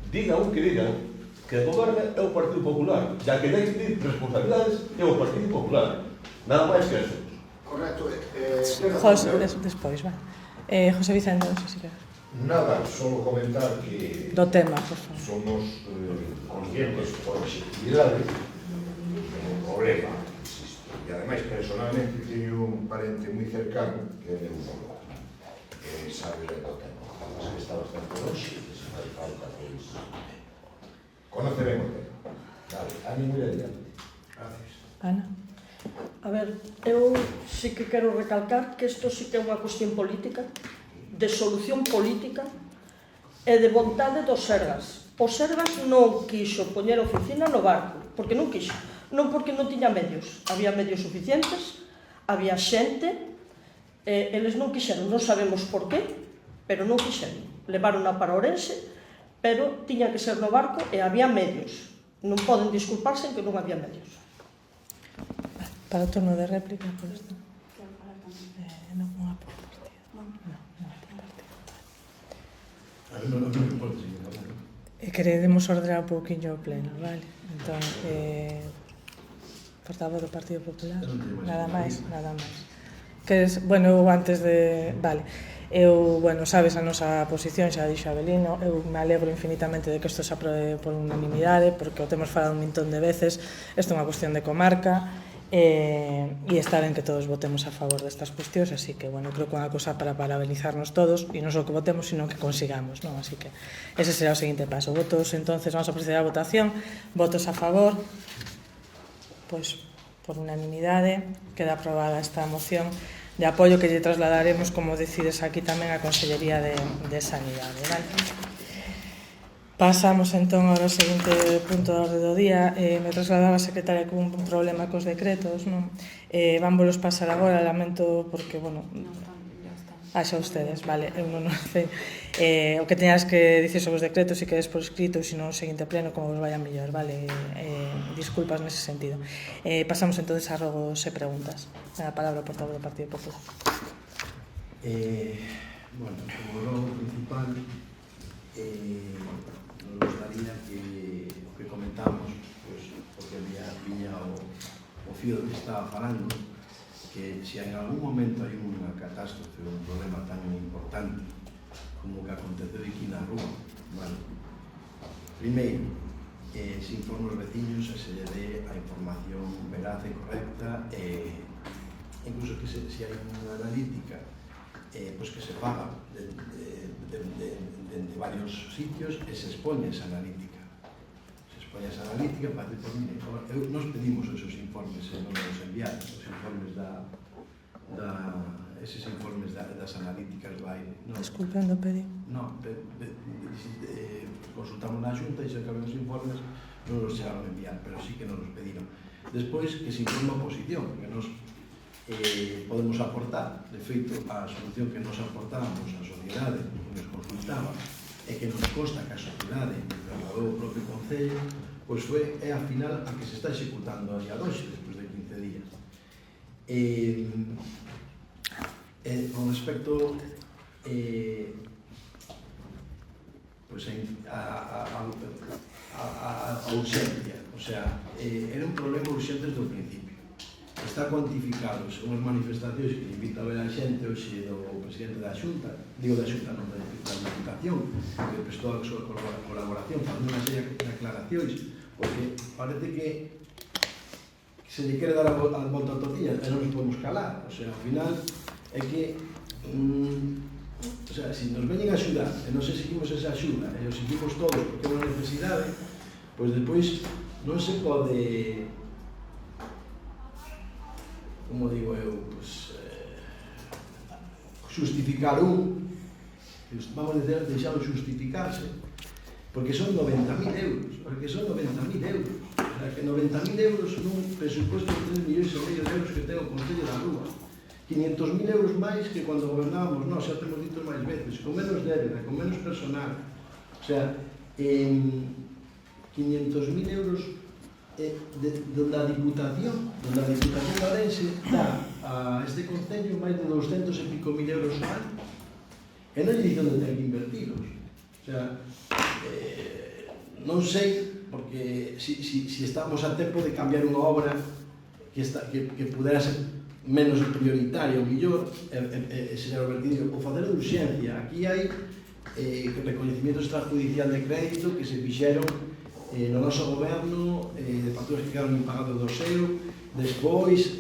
digan o que digan, que goberna é o Partido Popular, ya que hai que pedir responsabilidades é o Partido Popular. Nada máis que eso. Correcto. José, despois, va. José Vicente, non sei se queres. Nada, solo comentar que Do tema, por favor. somos conscientes por objetividade do problema que existe. E ademais, personalmente, teño un parente moi cercano que é neumólogo. Sabe do tema. Mas que está bastante longe, que se fai falta pois. Conoce ben o tema. Vale, ánimo e adiante. Gracias. Ana? A ver, eu sí que quero recalcar que isto sí que é unha cuestión política, de solución política e de vontade dos Sergas. O Sergas non quixo poñer oficina no barco, porque non quixo. Non porque non tiña medios. Había medios suficientes, había xente, eles non quixeron, non sabemos por qué, pero non quixeron. Levaron para Ourense, pero tiña que ser no barco e había medios. Non poden disculparse en que non había medios. Para o turno de réplica, por isto. Non unha por partido. Non por partido. Queremos ordenar un pouquinho o pleno, vale? Entón, portavoz do Partido Popular, nada máis. Queres, bueno, eu antes de... Vale. Eu, bueno, sabes a nosa posición, xa dixo Abelino, eu me alegro infinitamente de que isto se aprobe por unanimidade, porque o temos falado un montón de veces, isto é unha cuestión de comarca, e está ben que todos votemos a favor destas cuestións, así que, bueno, creo que é unha cosa para parabenizarnos todos, e non só que votemos, sino que consigamos, non? Así que ese será o seguinte paso. Votos, entonces, vamos a proceder á votación. Votos a favor, pois, por unanimidade, queda aprobada esta moción de apoio que lle trasladaremos, como decides aquí tamén, a Consellería de Sanidade, vale? Pasamos entón ao seguinte punto da orde do día. Me trasladaba a secretaria con un problema cos decretos, non? Vámoslos pasar agora, lamento porque, bueno... xa ustedes, vale, eu non sei. O que teñas que dicir sobre os decretos e quedes por escrito, e senón o seguinte pleno, como vos vaya mellor, vale? Disculpas nese sentido. Pasamos entonces a rogos e preguntas. A palabra ao portavoz do Partido Popular. Bueno, como rogo principal, nos gustaría que o que comentamos, pues, porque viña o fío do que estaba falando, que se en algún momento hai unha catástrofe ou un problema tan importante como o que aconteceu aquí na rúa, vale? Primeiro, se informe os veciños e se lle dé a información veraz e correcta, incluso que se hai unha analítica, pues que se faga de varios sitios e se expoña esa analítica. Se expoña esa analítica para decir, mire, nos pedimos esos informes e non nos enviaron, os informes eses informes das analíticas do aire. Disculpen, do pedi. Non, consultamos na Xunta e se acaban os informes non os chegaron a enviar, pero sí que nos os pediron. Despois, que se informe a oposición, que nos podemos aportar. De feito, a solución que nos aportábamos á sociedade, que nos consultaba, e que nos consta que a sociedade trasladou o propio Concello, pois é a final a que se está executando a día doxe, despois de 15 días. Con respecto pois a urxencia, o sea, era un problema urxente desde o principio. Está cuantificado, según as manifestacións que invito a ver a xente hoxe do presidente da Xunta, digo da Xunta, non da Diputación, que prestou a súa colaboración, facendo unha serie de aclaracións, porque parece que se lle quere dar a volta a tortilla e non nos podemos calar. O sea, ao final é que o sea, se nos veñen a axudar e non se seguimos esa axuda e os seguimos todos porque é unha necesidade, pois despois non se pode, como digo eu, pues, justificar vamos a deixar justificarse, porque son 90.000 euros, porque son 90.000 euros. O sea, que 90.000 euros nun presupuesto de 3,5 millóns de euros que ten o Concello da Rúa. 500.000 euros máis que cando gobernábamos, nós xa temos dito máis veces, con menos débeda, con menos personal. O sea, 500.000 euros donde a Diputación de Ourense dá a este Concello máis de 200 e pico mil euros ao ano. E non lle dicen onde ten que invertilos. O sea, non sei, porque si estamos a tempo de cambiar unha obra que pudera ser menos prioritaria ou millor, señor Bertillo, o facer de urxencia. Aquí hai recoñecimiento extrajudicial de crédito que se fixeron no noso goberno, de facturas que quedaron impagados do SEO, despois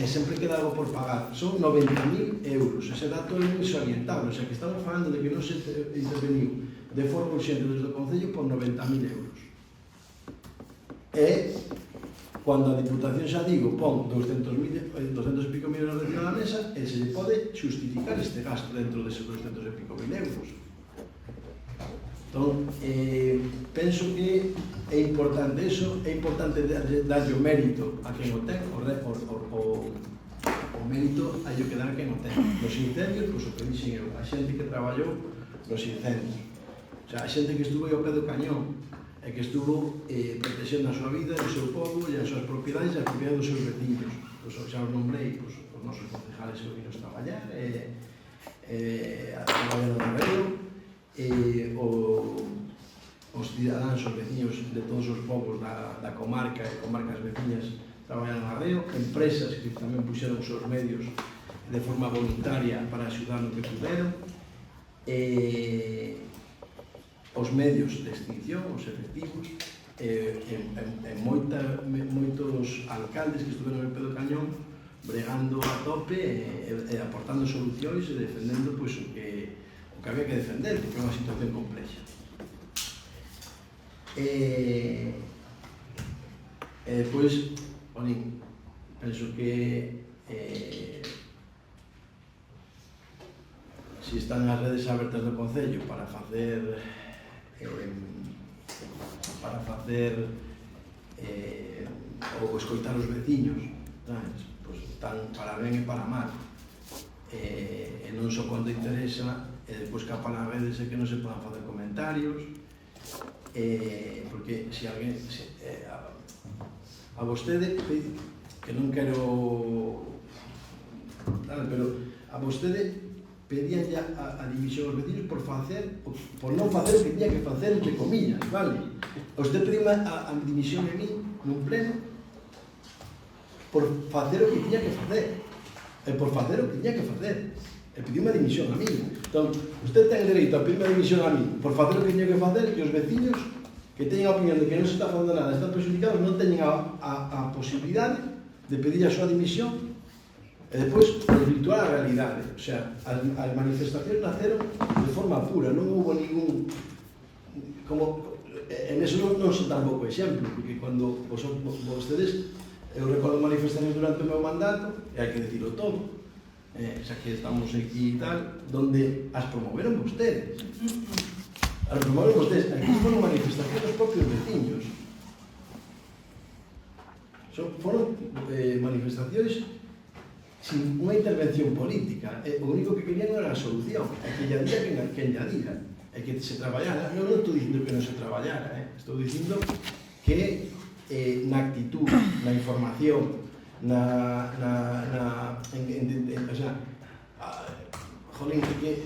sempre queda algo por pagar. Son 90.000 euros, ese dato é moi salientable, o sea que estamos falando de que non se interveniu de forma urxente desde o Concello por 90.000 euros. E cando a Diputación, xa digo, pon 200 e pico mil euros na mesa, e se lle pode justificar este gasto dentro deses 200 e pico mil euros. Entón, penso que é importante eso, é importante darlle o mérito a quen o ten, o mérito hai que dar a quen o ten. Nos incendios, pois o que dixen eu, a xente que traballou nos incendios, o sea, a xente que estuvo ao pé do cañón, e que estuvo protegendo a súa vida, o seu povo e as súas propiedades e a propiedade dos seus veciños. Xa os nombrei, os nosos concejales que vinos traballar, a traballar no Arreo, os cidadáns, os veciños de todos os povos da comarca e comarcas veciñas traballan no Arreo, empresas que tamén puxeron os seus medios de forma voluntaria para axudar no que puderon, os medios de extinción, os efectivos, moitos alcaldes que estuveron en Pedro Cañón bregando a tope e aportando solucións e defendendo o que había que defender, porque é unha situación complexa. Depois, penso que se están as redes abertas do Concello para facer ou escoitar os veciños, pois están para ben e para mal, e non só cando interesa, e despois capa nas redes e que non se podan facer comentarios, porque se alguén a vostede, que non quero pero a vostede pedían ya a dimisión aos vecinos por non facer o que tiña que facer, entre comillas, vale? Usted pediu a dimisión a mí nun pleno por facer o que tiña que facer, e por facer o que tiña que facer, e pediu a dimisión a mí. Entón, usted ten dereito a pedir a dimisión a mí por facer o que tiña que facer, e os veciños que teñen a opinión de que non se está facendo nada, están perjudicados, non teñen a posibilidade de pedir a súa dimisión. E depois, desvirtuar a realidade. O sea, as manifestacións naceron de forma pura, non houve ningún... En eso non son tampouco exemplo, porque cando vostedes, eu recordo manifestacións durante o meu mandato, e hai que decirlo todo, xa que estamos aquí e tal, donde as promoveron vostedes. As promoveron vostedes. Aquí foron manifestacións dos propios veciños. Foron manifestacións sin unha intervención política. O único que querían era a solución, é que enlladía quen enlladira, é que se traballara. Non estou dicindo que non se traballara, estou dicindo que na actitud, na información,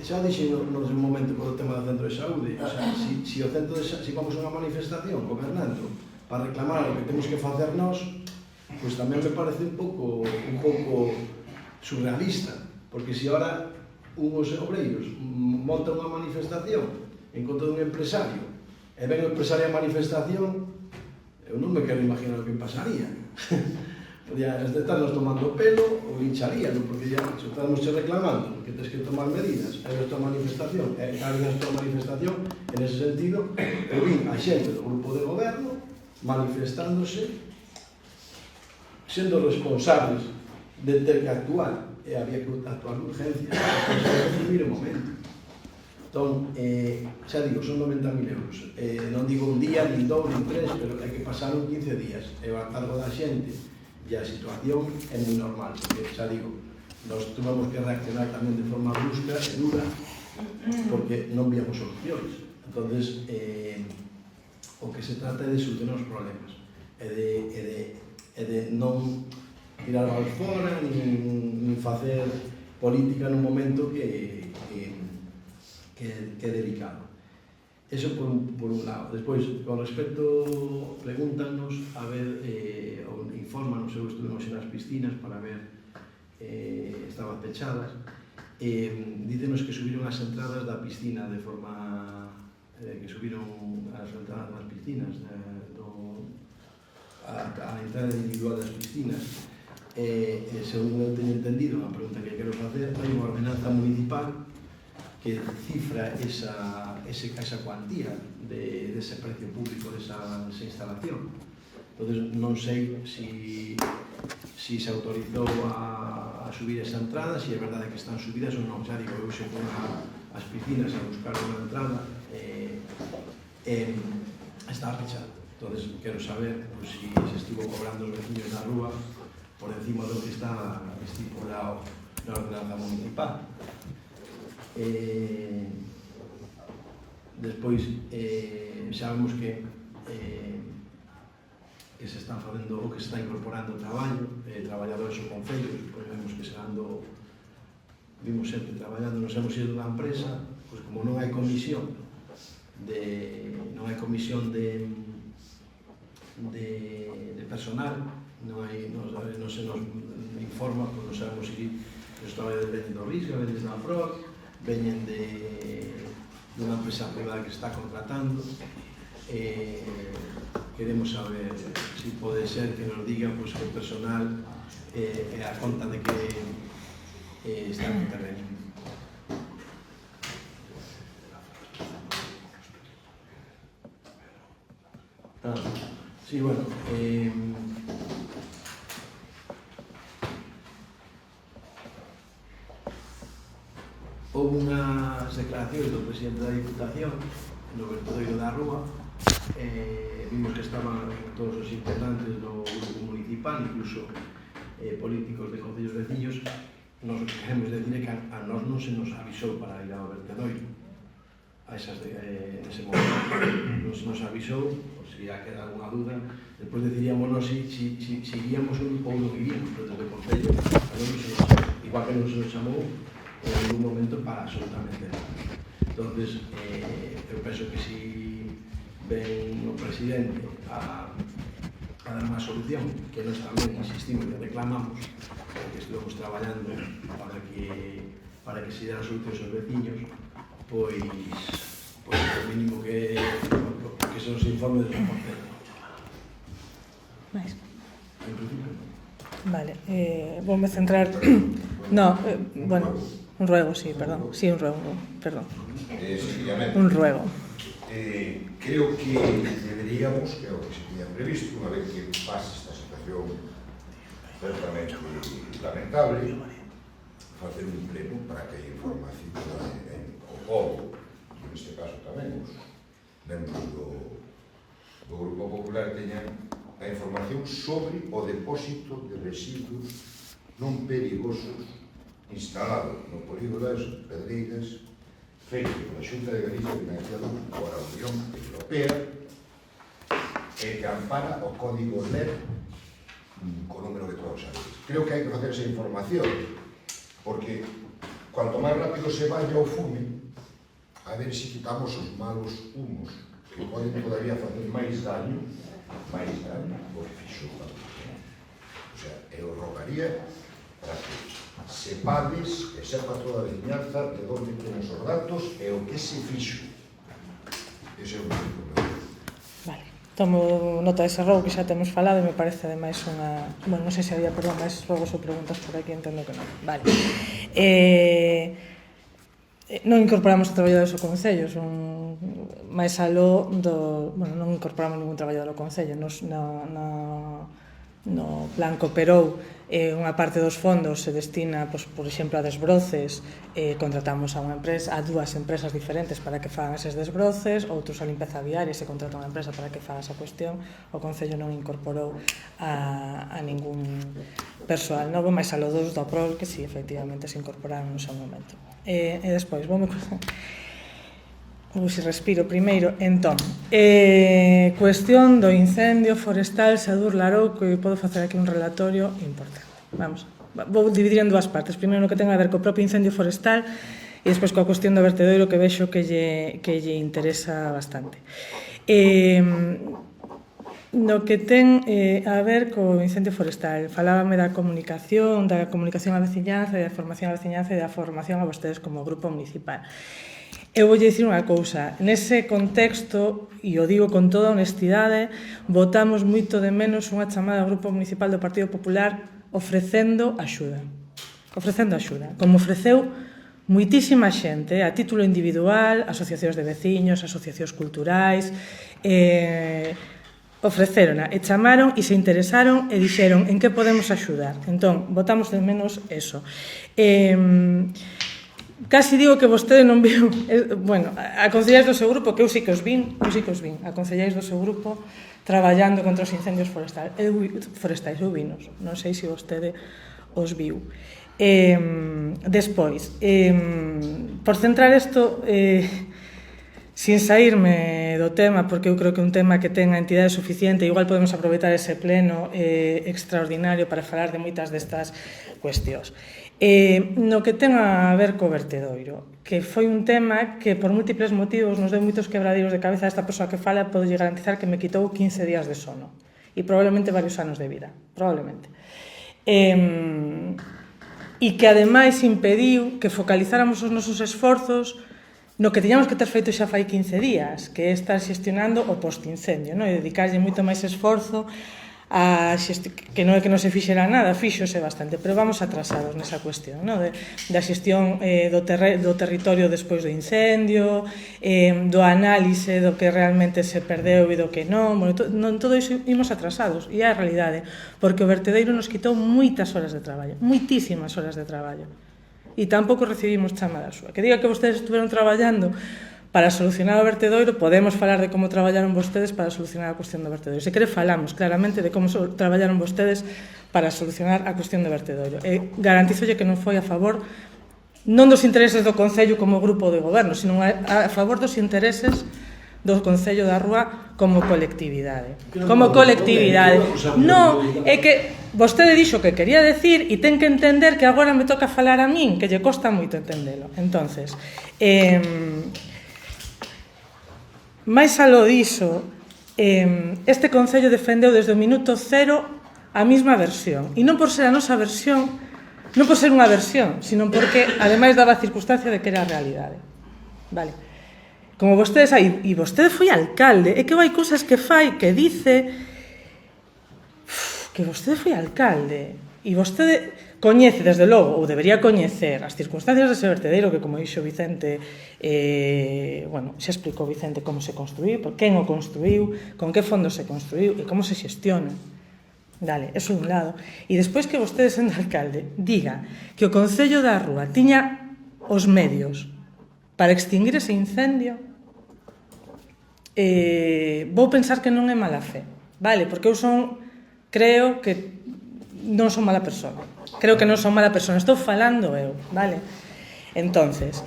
xa o dixen no seu momento polo tema do centro de saúde, si vamos a unha manifestación gobernando para reclamar o que temos que facer nós, pois tamén me parece un pouco surrealista, porque se ahora unhos obreiros montan unha manifestación en contra dun empresario e ven o empresario a manifestación, eu non me quero imaginar o que pasaría. Podía estarnos tomando pelo ou lincharían, porque ya estamos reclamando que tens que tomar medidas, hai a tua manifestación, e alguén a tua manifestación, en ese sentido, eu vin a xente do grupo de goberno manifestándose, sendo responsables de ter que actuar, e había que actuar de urgencia, para recibir o momento. Entón, xa digo, son 90.000 euros. Non digo un día, nin dous, nin tres, pero hai que pasar 15 días. E a cargo da xente, e a situación é moi normal, porque, xa digo, nos tuvemos que reaccionar tamén de forma brusca e dura, porque non víamos solucións. Entonces, o que se trata é de solucionar os problemas, e de non tirar mal fora, nin facer política nun momento que é delicado. Eso por un lado. Despois, con respecto, pregúntanos, a ver, ou infórmanos, eu estuvemos nas piscinas para ver, estaban pechadas, dícenos que subiron as entradas da piscina de forma, que subiron as entradas das piscinas, a entrada individual das piscinas, según eu teño entendido, a pregunta que quero facer, hai unha ordenanza municipal que cifra esa cuantía dese precio público desa instalación. Entón, non sei se se autorizou a subir esa entrada, se é verdade que están subidas ou non. Xa digo, eu se fui ás piscinas a buscar unha entrada, estaba pechada. Entón, quero saber se estivo cobrando os veciños na rúa por encima do que está estipulado na ordenanza municipal. Despois, sabemos que se están facendo o que se está incorporando traballo, traballadores ou concellos, pois vemos que se vimos sempre traballando, nos hemos ido da empresa, pois como non hai comisión de personal, non se nos informa, pois non sabemos se os traballadores veñen do Risga, veñen da FROC, veñen dunha empresa privada que está contratando. Queremos saber se pode ser que nos diga que o personal a conta de que está en terreno. Sí, bueno, houve unhas declaracións do presidente da Diputación no vertedoiro da Rúa. Vimos que estaban todos os integrantes do grupo municipal, incluso políticos de concellos veciños. Nos o que queremos decir é que a nós non se nos avisou para ir ao vertedoiro nese momento, non se nos avisou, por si ia quedar alguna duda. Despois deciríamos si iríamos ou non iríamos, pero desde o concello igual que non se nos chamou en algún momento para absolutamente nada. Entonces, eu penso que si ven o presidente a dar unha solución, que nós tamén insistimos e reclamamos, porque estuvemos traballando para que se dieran solucións aos veciños, pois o mínimo que se nos informe de los concellos. En principio, vale, voume centrar... No, bueno, un ruego, sí, perdón. Sí, un ruego, perdón. Un ruego. Creo que deberíamos, que é o que se tiña previsto, unha vez que pase esta situación certamente lamentable, facer un pleno para que a información o povo, neste caso tamén os membros do Grupo Popular, teñan a información sobre o depósito de residuos non perigosos instalado no polígono das Pedreiras, feito pola Xunta de Galicia, financiado pola Unión Europea, e que ampara o código LED co número que todos sabedes. Creo que hai que facer esa información, porque cuanto máis rápido se vaya o fume, a ver se quitamos os malos humos que poden todavía facer máis daño máis grande do que fixo o Galicia. O sea, eu rogaría para que sepades e sepa toda a viñanza de onde temos os datos e o que se fixo. Ese é o único problema. Vale. Tomo nota dese rogo que xa temos falado e me parece ademais unha... Bueno, non sei se había, perdón, máis rogos ou preguntas por aquí, entendo que non. Vale. Non incorporamos o traballadores ao Concello, son máis aló do... Bueno, non incorporamos ningún traballador ao Concello, no plan cooperou unha parte dos fondos se destina, por exemplo, a desbroces, contratamos a dúas empresas diferentes para que fagan eses desbroces, outros a limpeza viaria, se contrata unha empresa para que faga esa cuestión. O Concello non incorporou a ningún persoal novo, máis a lo dos do APROL, que si, efectivamente, se incorporaron no seu momento. E despois, vou se respiro primeiro. Entón, cuestión do incendio forestal Sadur Larou, que podo facer aquí un relatorio importante. Vamos, vou dividir en dúas partes. Primeiro no que ten a ver co propio incendio forestal e despois coa cuestión do vertedoiro, que vexo que lle interesa bastante. No que ten a ver co incendio forestal, falábame da comunicación á veciñanza, da formación á veciñanza e da formación a vostedes como grupo municipal. Eu voulle dicir unha cousa, nese contexto, e o digo con toda honestidade, votamos moito de menos unha chamada ao Grupo Municipal do Partido Popular ofrecendo axuda, como ofreceu moitísima xente, a título individual, asociacións de veciños, asociacións culturais, ofrecerona, e chamaron, e se interesaron, e dixeron en que podemos axudar. Entón, votamos de menos eso. Casi digo que vostede non viu, bueno, a concelleiros do seu grupo, que eu sí que os vin, a concelleiros do seu grupo traballando contra os incendios forestais, eu vinos, non sei se vostede os viu. Despois, por centrar isto, sin saírme do tema, porque eu creo que é un tema que ten a entidade suficiente, igual podemos aproveitar ese pleno extraordinario para falar de moitas destas cuestións. No que ten a ver co vertedoiro, que foi un tema que por múltiples motivos nos deu moitos quebradeiros de cabeza a esta persoa que fala, podo lle garantizar que me quitou 15 días de sono e probablemente varios anos de vida, probablemente. E que ademais impediu que focalizáramos os nosos esforzos no que tiñamos que ter feito xa fai 15 días, que é estar xestionando o post-incendio, e dedicarlle moito máis esforzo que non é que non se fixera nada, fíxose bastante, pero vamos atrasados nesa cuestión, da xestión do territorio despois do incendio, do análise do que realmente se perdeu e do que non, todo iso imos atrasados, e é a realidade, porque o vertedeiro nos quitou moitas horas de traballo, moitísimas horas de traballo, e tampouco recibimos chamada súa. Que diga que vostedes estuveron traballando para solucionar o vertedoiro, podemos falar de como traballaron vostedes para solucionar a cuestión do vertedoiro. Se quere, falamos claramente de como traballaron vostedes para solucionar a cuestión do vertedoiro. E garantízolle que non foi a favor non dos intereses do Concello como grupo de goberno, sino a favor dos intereses do Concello da Rúa como colectividade. Como colectividade. Non, é que vostede dixo que quería decir e ten que entender que agora me toca falar a min, que lle costa moito entendelo. Entonces, máis aló diso, este Concello defendeu desde o minuto cero a mesma versión. E non por ser a nosa versión, non por ser unha versión, sino porque, ademais, daba a circunstancia de que era a realidade. Vale. Como vostede sabe, e vostede foi alcalde, é que hai cousas que fai, que dice que vostede foi alcalde, e vostede coñece, desde logo, ou debería coñecer as circunstancias dese vertedeiro, que, como dixo Vicente, xa explicou Vicente como se construiu, por quen o construiu, con que fondo se construiu e como se xestiona. Dale, eso dun lado. E despois que vostede, sendo alcalde, diga que o Concello da Rúa tiña os medios para extinguir ese incendio, vou pensar que non é mala fe, vale? Porque eu creo que non son mala persona. Creo que non son mala persona, estou falando eu, vale? Entonces,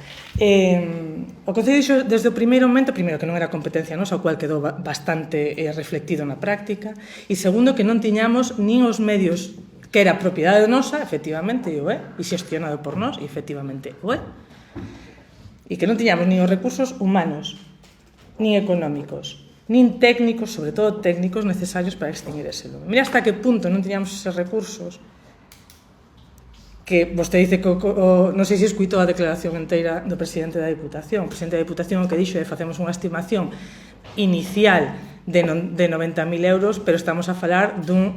o Concello dixo desde o primeiro momento, primeiro, que non era competencia nosa, o cual quedou bastante reflectido na práctica, e segundo, que non tiñamos nin os medios, que era propiedade nosa, efectivamente, e xestionado por nós, e efectivamente o é, e que non tiñamos nin os recursos humanos, nin económicos, nin técnicos, sobre todo técnicos, necesarios para extinguir ese lume. Mira hasta que punto non tiñamos eses recursos que vostede dice que non sei se escuitou a declaración inteira do presidente da Diputación. O presidente da Diputación o que dixo é facemos unha estimación inicial de 90.000 euros, pero estamos a falar dun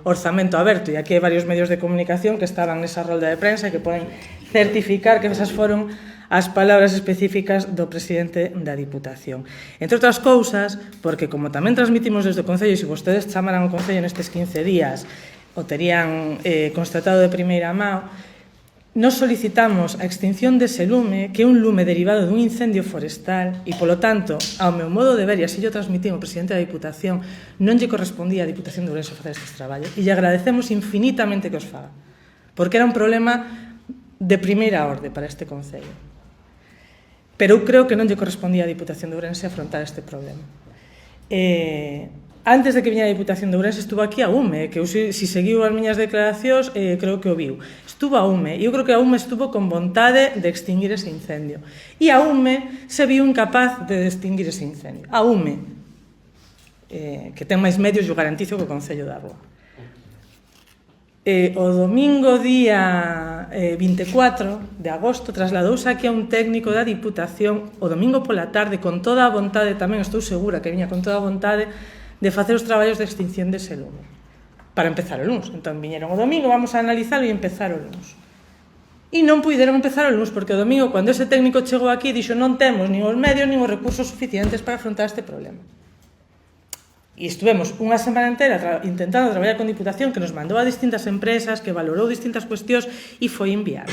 orzamento aberto, e aquí hai varios medios de comunicación que estaban nesa rolda de prensa e que poden certificar que esas foron as palabras específicas do presidente da Diputación. Entre outras cousas, porque como tamén transmitimos desde o Concello, e se vostedes chamaran o Concello nestes 15 días, o terían constatado de primeira mão, nos solicitamos a extinción dese lume, que é un lume derivado dun incendio forestal, e, polo tanto, ao meu modo de ver, e así yo transmití ao presidente da Diputación, non lle correspondía á Diputación de Ourense facer estes traballos, e lle agradecemos infinitamente que os faga, porque era un problema de primeira orde para este Concello. Pero eu creo que non lle correspondía á Diputación de Ourense afrontar este problema. Antes de que viña a Diputación de Ourense estuvo aquí a UME, que eu, se seguiu as miñas declaracións, creo que o viu. Estuvo a UME, e eu creo que a UME estuvo con vontade de extinguir ese incendio. E a UME se viu incapaz de extinguir ese incendio. A UME, que ten máis medios, eu garantizo que o Concello da Rúa. O domingo día 24 de agosto trasladouse aquí a un técnico da Diputación o domingo pola tarde con toda a vontade, tamén estou segura que viña con toda a vontade de facer os traballos de extinción dese lume para empezar o luns. Entón viñeron o domingo, vamos a analizalo e empezar o luns. E non puideron empezar o luns porque o domingo, cando ese técnico chegou aquí, dixo non temos nin os medios nin os recursos suficientes para afrontar este problema. E estuvemos unha semana entera intentando traballar con Diputación, que nos mandou a distintas empresas, que valorou distintas cuestións e foi enviado.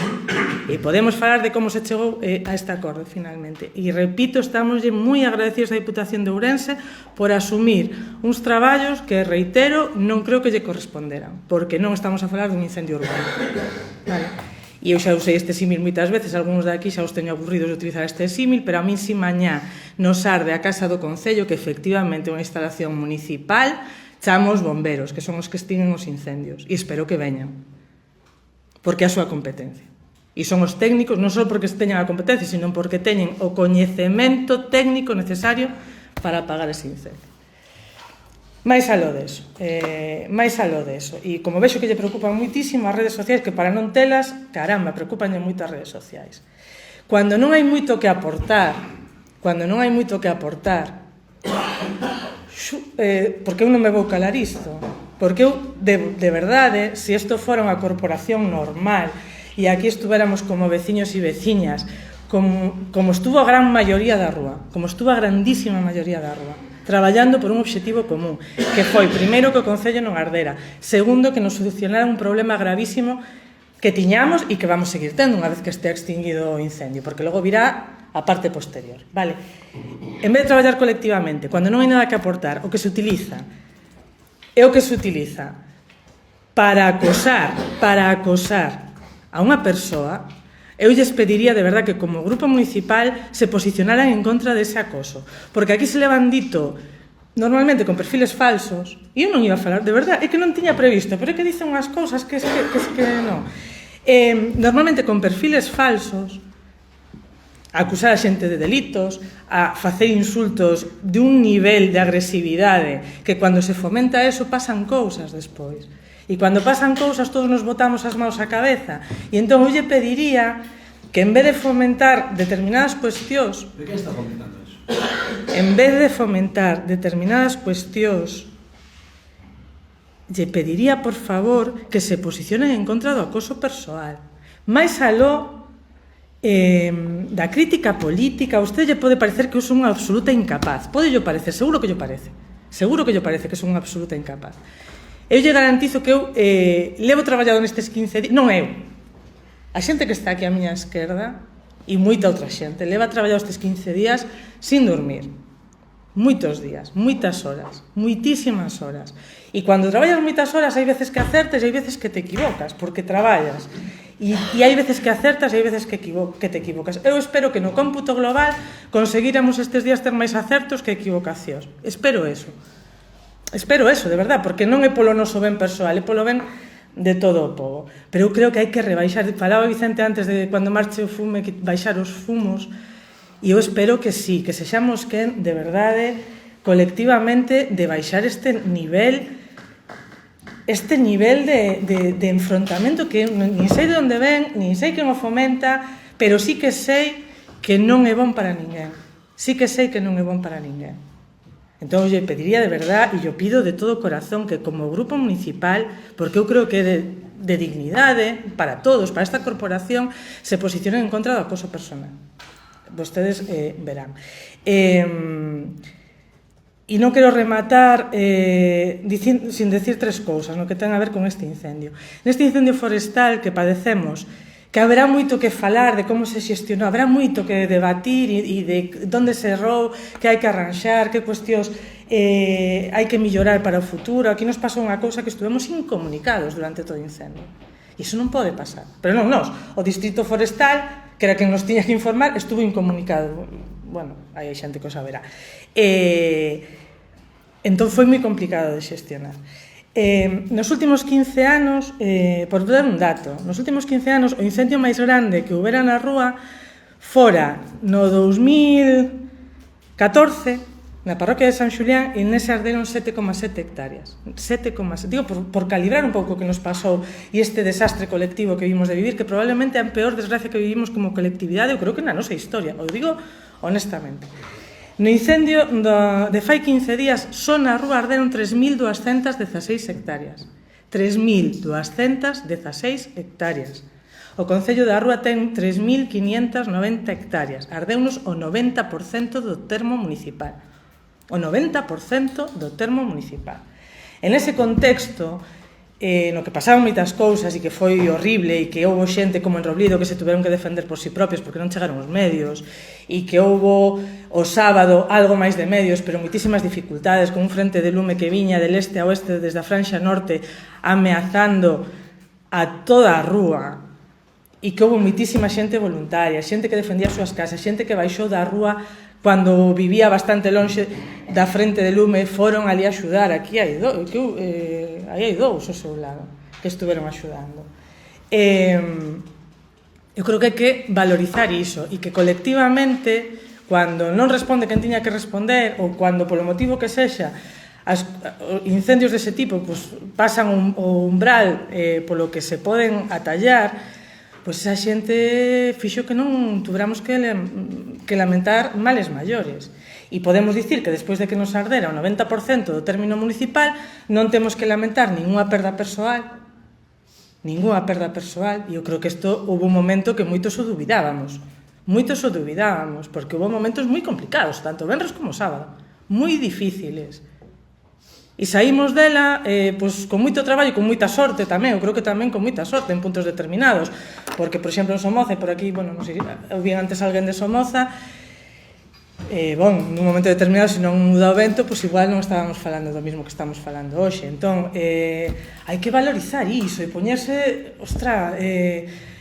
E podemos falar de como se chegou a este acordo finalmente. E repito, estamos moi agradecidos á Diputación de Ourense por asumir uns traballos que, reitero, non creo que lle corresponderan, porque non estamos a falar dun incendio urbano. Vale. E eu xa usei este símil moitas veces, algúns de aquí xa os teño aburridos de utilizar este símil, pero a min si mañá nos arde a Casa do Concello, que efectivamente é unha instalación municipal, chamo os bomberos, que son os que extinguen os incendios, e espero que veñan, porque é a súa competencia. E son os técnicos, non só porque teñan a competencia, sino porque teñen o coñecemento técnico necesario para apagar ese incendio. máis aló deso, e como vexo que lle preocupan moitísimo as redes sociais, que para non telas, caramba, preocupanlle moito as redes sociais. Cando non hai moito que aportar, porque eu non me vou calar isto, porque eu, de verdade, se isto fora unha corporación normal, e aquí estuvéramos como veciños e veciñas, como estuvo a gran maioría da rúa, como estuvo a grandísima maioría da rúa, traballando por un obxectivo común, que foi, primeiro, que o Concello non ardera, segundo, que nos solucionara un problema gravísimo que tiñamos e que vamos seguir tendo unha vez que este extinguido o incendio, porque logo virá a parte posterior. Vale. En vez de traballar colectivamente, cando non hai nada que aportar, o que se utiliza é o que se utiliza para acosar a unha persoa. Eu lles pediría de verdad que como grupo municipal se posicionaran en contra dese acoso, porque aquí se levan dito normalmente con perfiles falsos, e eu non iba a falar, de verdad, é que non tiña previsto, pero é que dicen unhas cousas que non. Normalmente con perfiles falsos, a acusar a xente de delitos, a facer insultos de un nivel de agresividade, que cando se fomenta eso pasan cousas despois. E cando pasan cousas todos nos botamos as mãos á cabeza. E entón eu lle pediría que en vez de fomentar determinadas cuestións... ¿Pero quen está fomentando eso? En vez de fomentar determinadas cuestións, lle pediría, por favor, que se posicionen en contra do acoso persoal. Mais aló da crítica política, a usted lle pode parecer que eu son unha absoluta incapaz. Pode lle parecer, seguro que lle parece. Seguro que lle parece que son unha absoluta incapaz. Eu lle garantizo que eu levo traballado nestes 15 días, non eu, a xente que está aquí á miña esquerda e moita outra xente, leva traballado estes 15 días sin dormir, moitos días, moitas horas, moitísimas horas, e cando traballas moitas horas hai veces que acertas e hai veces que te equivocas, porque traballas, e hai veces que acertas e hai veces que te equivocas. Eu espero que no cómputo global conseguiramos estes días ter máis acertos que equivocacións, espero eso, de verdad, porque non é polo noso ben persoal, é polo ben de todo o povo. Pero eu creo que hai que rebaixar, falaba Vicente antes de cando marche o fume, que baixar os fumos, e eu espero que sí, que sexamos quen, de verdade, colectivamente de baixar este nivel de enfrontamento que nin sei de onde ven, nin sei quen o fomenta, pero sí que sei que non é bon para ninguén. Sí que sei que non é bon para ninguén. Entón, eu pediría de verdad, e eu pido de todo corazón, que como grupo municipal, porque eu creo que de dignidade para todos, para esta corporación, se posicionen en contra do acoso personal. Vostedes verán. E non quero rematar sin decir tres cousas no que ten a ver con este incendio. Neste incendio forestal que padecemos, que haberá moito que falar de como se xestionou, haberá moito que debatir e de onde se errou, que hai que arranxar, que cuestións hai que mellorar para o futuro. Aquí nos pasou unha cousa que estuvemos incomunicados durante todo o incendio. E iso non pode pasar. Pero non nós, o Distrito Forestal, que era quen nos tiña que informar, estuvo incomunicado. Bueno, hai xente que o saberá. Entón foi moi complicado de xestionar. Nos últimos 15 anos, por dar un dato, nos últimos 15 anos o incendio máis grande que houbera na rúa fora no 2014 na parroquia de San Xulián e nese arderon 7,7 hectáreas. 7,7, digo por calibrar un pouco o que nos pasou e este desastre colectivo que vimos de vivir, que probablemente é a peor desgracia que vivimos como colectividade, eu creo que na nosa historia, o digo honestamente. No incendio de fai 15 días, só na rúa arderon 3.216 hectáreas. 3.216 hectáreas. O Concello da Rúa ten 3.590 hectáreas. Ardeunos o 90% do termo municipal. O 90% do termo municipal. En ese contexto, no que pasaron moitas cousas e que foi horrible e que houve xente como en Roblido que se tuveron que defender por si propios porque non chegaron os medios e que houve o sábado algo máis de medios pero moitísimas dificultades con un frente de lume que viña del este a oeste desde a franxa norte ameazando a toda a rúa e que houve moitísima xente voluntaria, xente que defendía as súas casas, xente que baixou da rúa cando vivía bastante lonxe da frente de lume, foron ali a axudar. Aquí hai dous ao seu lado que estuveron axudando. Eu creo que hai que valorizar iso e que colectivamente, cando non responde quen tiña que responder ou cando polo motivo que sexa incendios dese tipo pasan o umbral polo que se poden atallar, pois esa xente fixo que non tuveramos que lamentar males maiores. E podemos dicir que despois de que nos ardera o 90% do término municipal non temos que lamentar ninguna perda persoal, e eu creo que isto houve un momento que moitos o dubidábamos, porque houve momentos moi complicados, tanto venres como sábado, moi difíciles. E saímos dela con moito traballo e con moita sorte tamén, eu creo que tamén con moita sorte en puntos determinados, porque, por exemplo, en Somoza, e por aquí, bueno, non sei, eu vi antes alguén de Somoza, nun momento determinado, se non muda o vento, pois igual non estábamos falando do mismo que estamos falando hoxe. Entón, hai que valorizar iso e poñerse,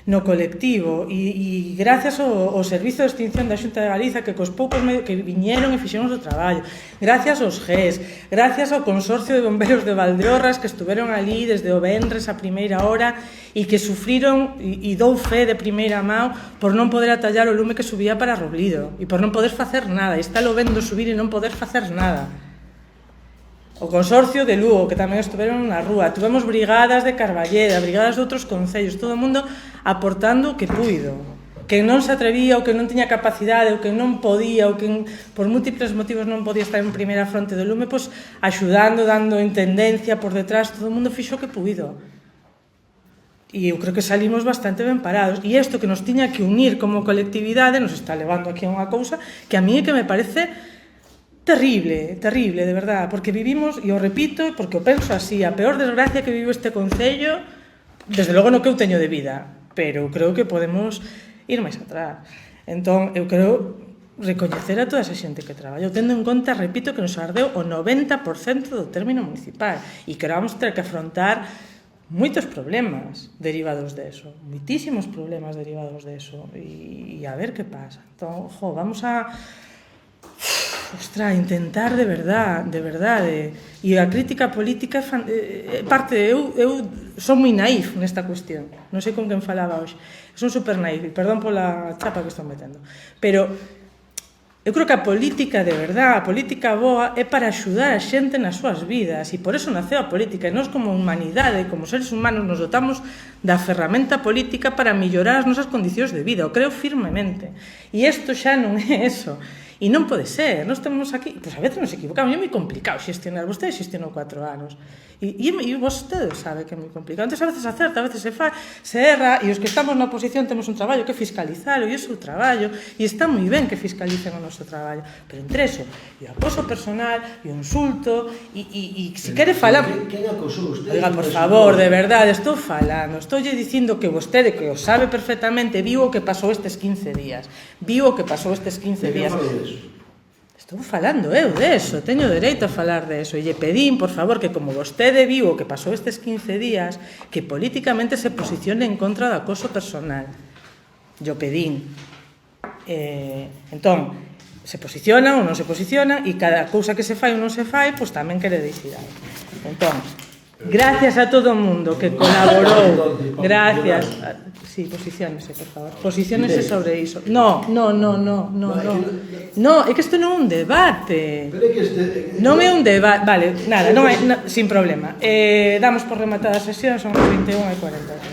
no colectivo e gracias ao Servizo de Extinción da Xunta de Galiza que cos poucos medios que viñeron e fixeron o traballo, gracias aos GES, gracias ao Consorcio de Bomberos de Valdeorras que estuveron ali desde o venres a primeira hora e que sufriron e dou fe de primeira mão por non poder atallar o lume que subía para Roblido e por non poder facer nada, e está lo vendo subir e non poder facer nada. O Consorcio de Lugo, que tamén estuveron na rúa, tuvemos brigadas de Carballeda, brigadas de outros concellos, todo o mundo aportando o que puido. Que non se atrevía, ou que non tiña capacidade, ou que non podía, ou que por múltiples motivos non podía estar en primeira fronte do lume, pois axudando, dando intendencia por detrás, todo o mundo fixo o que puido. E eu creo que salimos bastante ben parados. E isto que nos tiña que unir como colectividade nos está levando aquí a unha cousa que a mí é que me parece terrible, de verdad, porque vivimos, e o repito, porque o penso así, a peor desgracia que vive este Concello, desde logo no que eu teño de vida, pero creo que podemos ir máis atrás. Entón, eu quero recoñecer a toda esa xente que traballa, tendo en conta, repito, que nos ardeu o 90% do término municipal, e que vamos ter que afrontar moitos problemas derivados de eso, moitísimos problemas derivados de eso, e a ver que pasa. Entón, vamos a intentar de verdade, e a crítica política parte, eu son moi naif nesta cuestión, non sei con quen falaba hoxe, son super naif, perdón pola chapa que estou metendo, pero Eu creo que a política de verdade, a política boa, é para axudar a xente nas súas vidas, e por eso naceu a política, e nós como humanidade, como seres humanos, nos dotamos da ferramenta política para mellorar as nosas condicións de vida, o creo firmemente. E isto xa non é eso. E non pode ser, nós temos aquí, pois a veces nos equivocamos, é moi complicado xestionar, vostede xestionou 4 anos, e vostede sabe que é moi complicado, entón a veces acerta, a veces se erra, e os que estamos na oposición temos un traballo que é fiscalizar, e é o seu traballo, e está moi ben que fiscalicen o noso traballo, pero entre eso, e o acoso personal, e o insulto, e se quere falar... Quen acosou usted? Oiga, por favor, de verdade, estou falando, estou dicindo que vostede, que o sabe perfectamente, viu o que pasou estes 15 días, viu o que pasou estes 15 días. Estou falando eu deso, teño dereito a falar deso, e lle pedín, por favor, que como vostede viu o que pasou estes 15 días, que políticamente se posicione en contra do acoso personal. Yo pedín. Entón, se posiciona ou non se posiciona, e cada cousa que se fai ou non se fai, pois tamén quere dicir algo. Entón, gracias a todo o mundo que colaborou, gracias. Sí, posiciónese, por favor. Posiciónese sobre iso. No, é que isto non é un debate. Non é un debate. Vale, nada, sin problema. Damos por rematada a sesión, son as 21:40.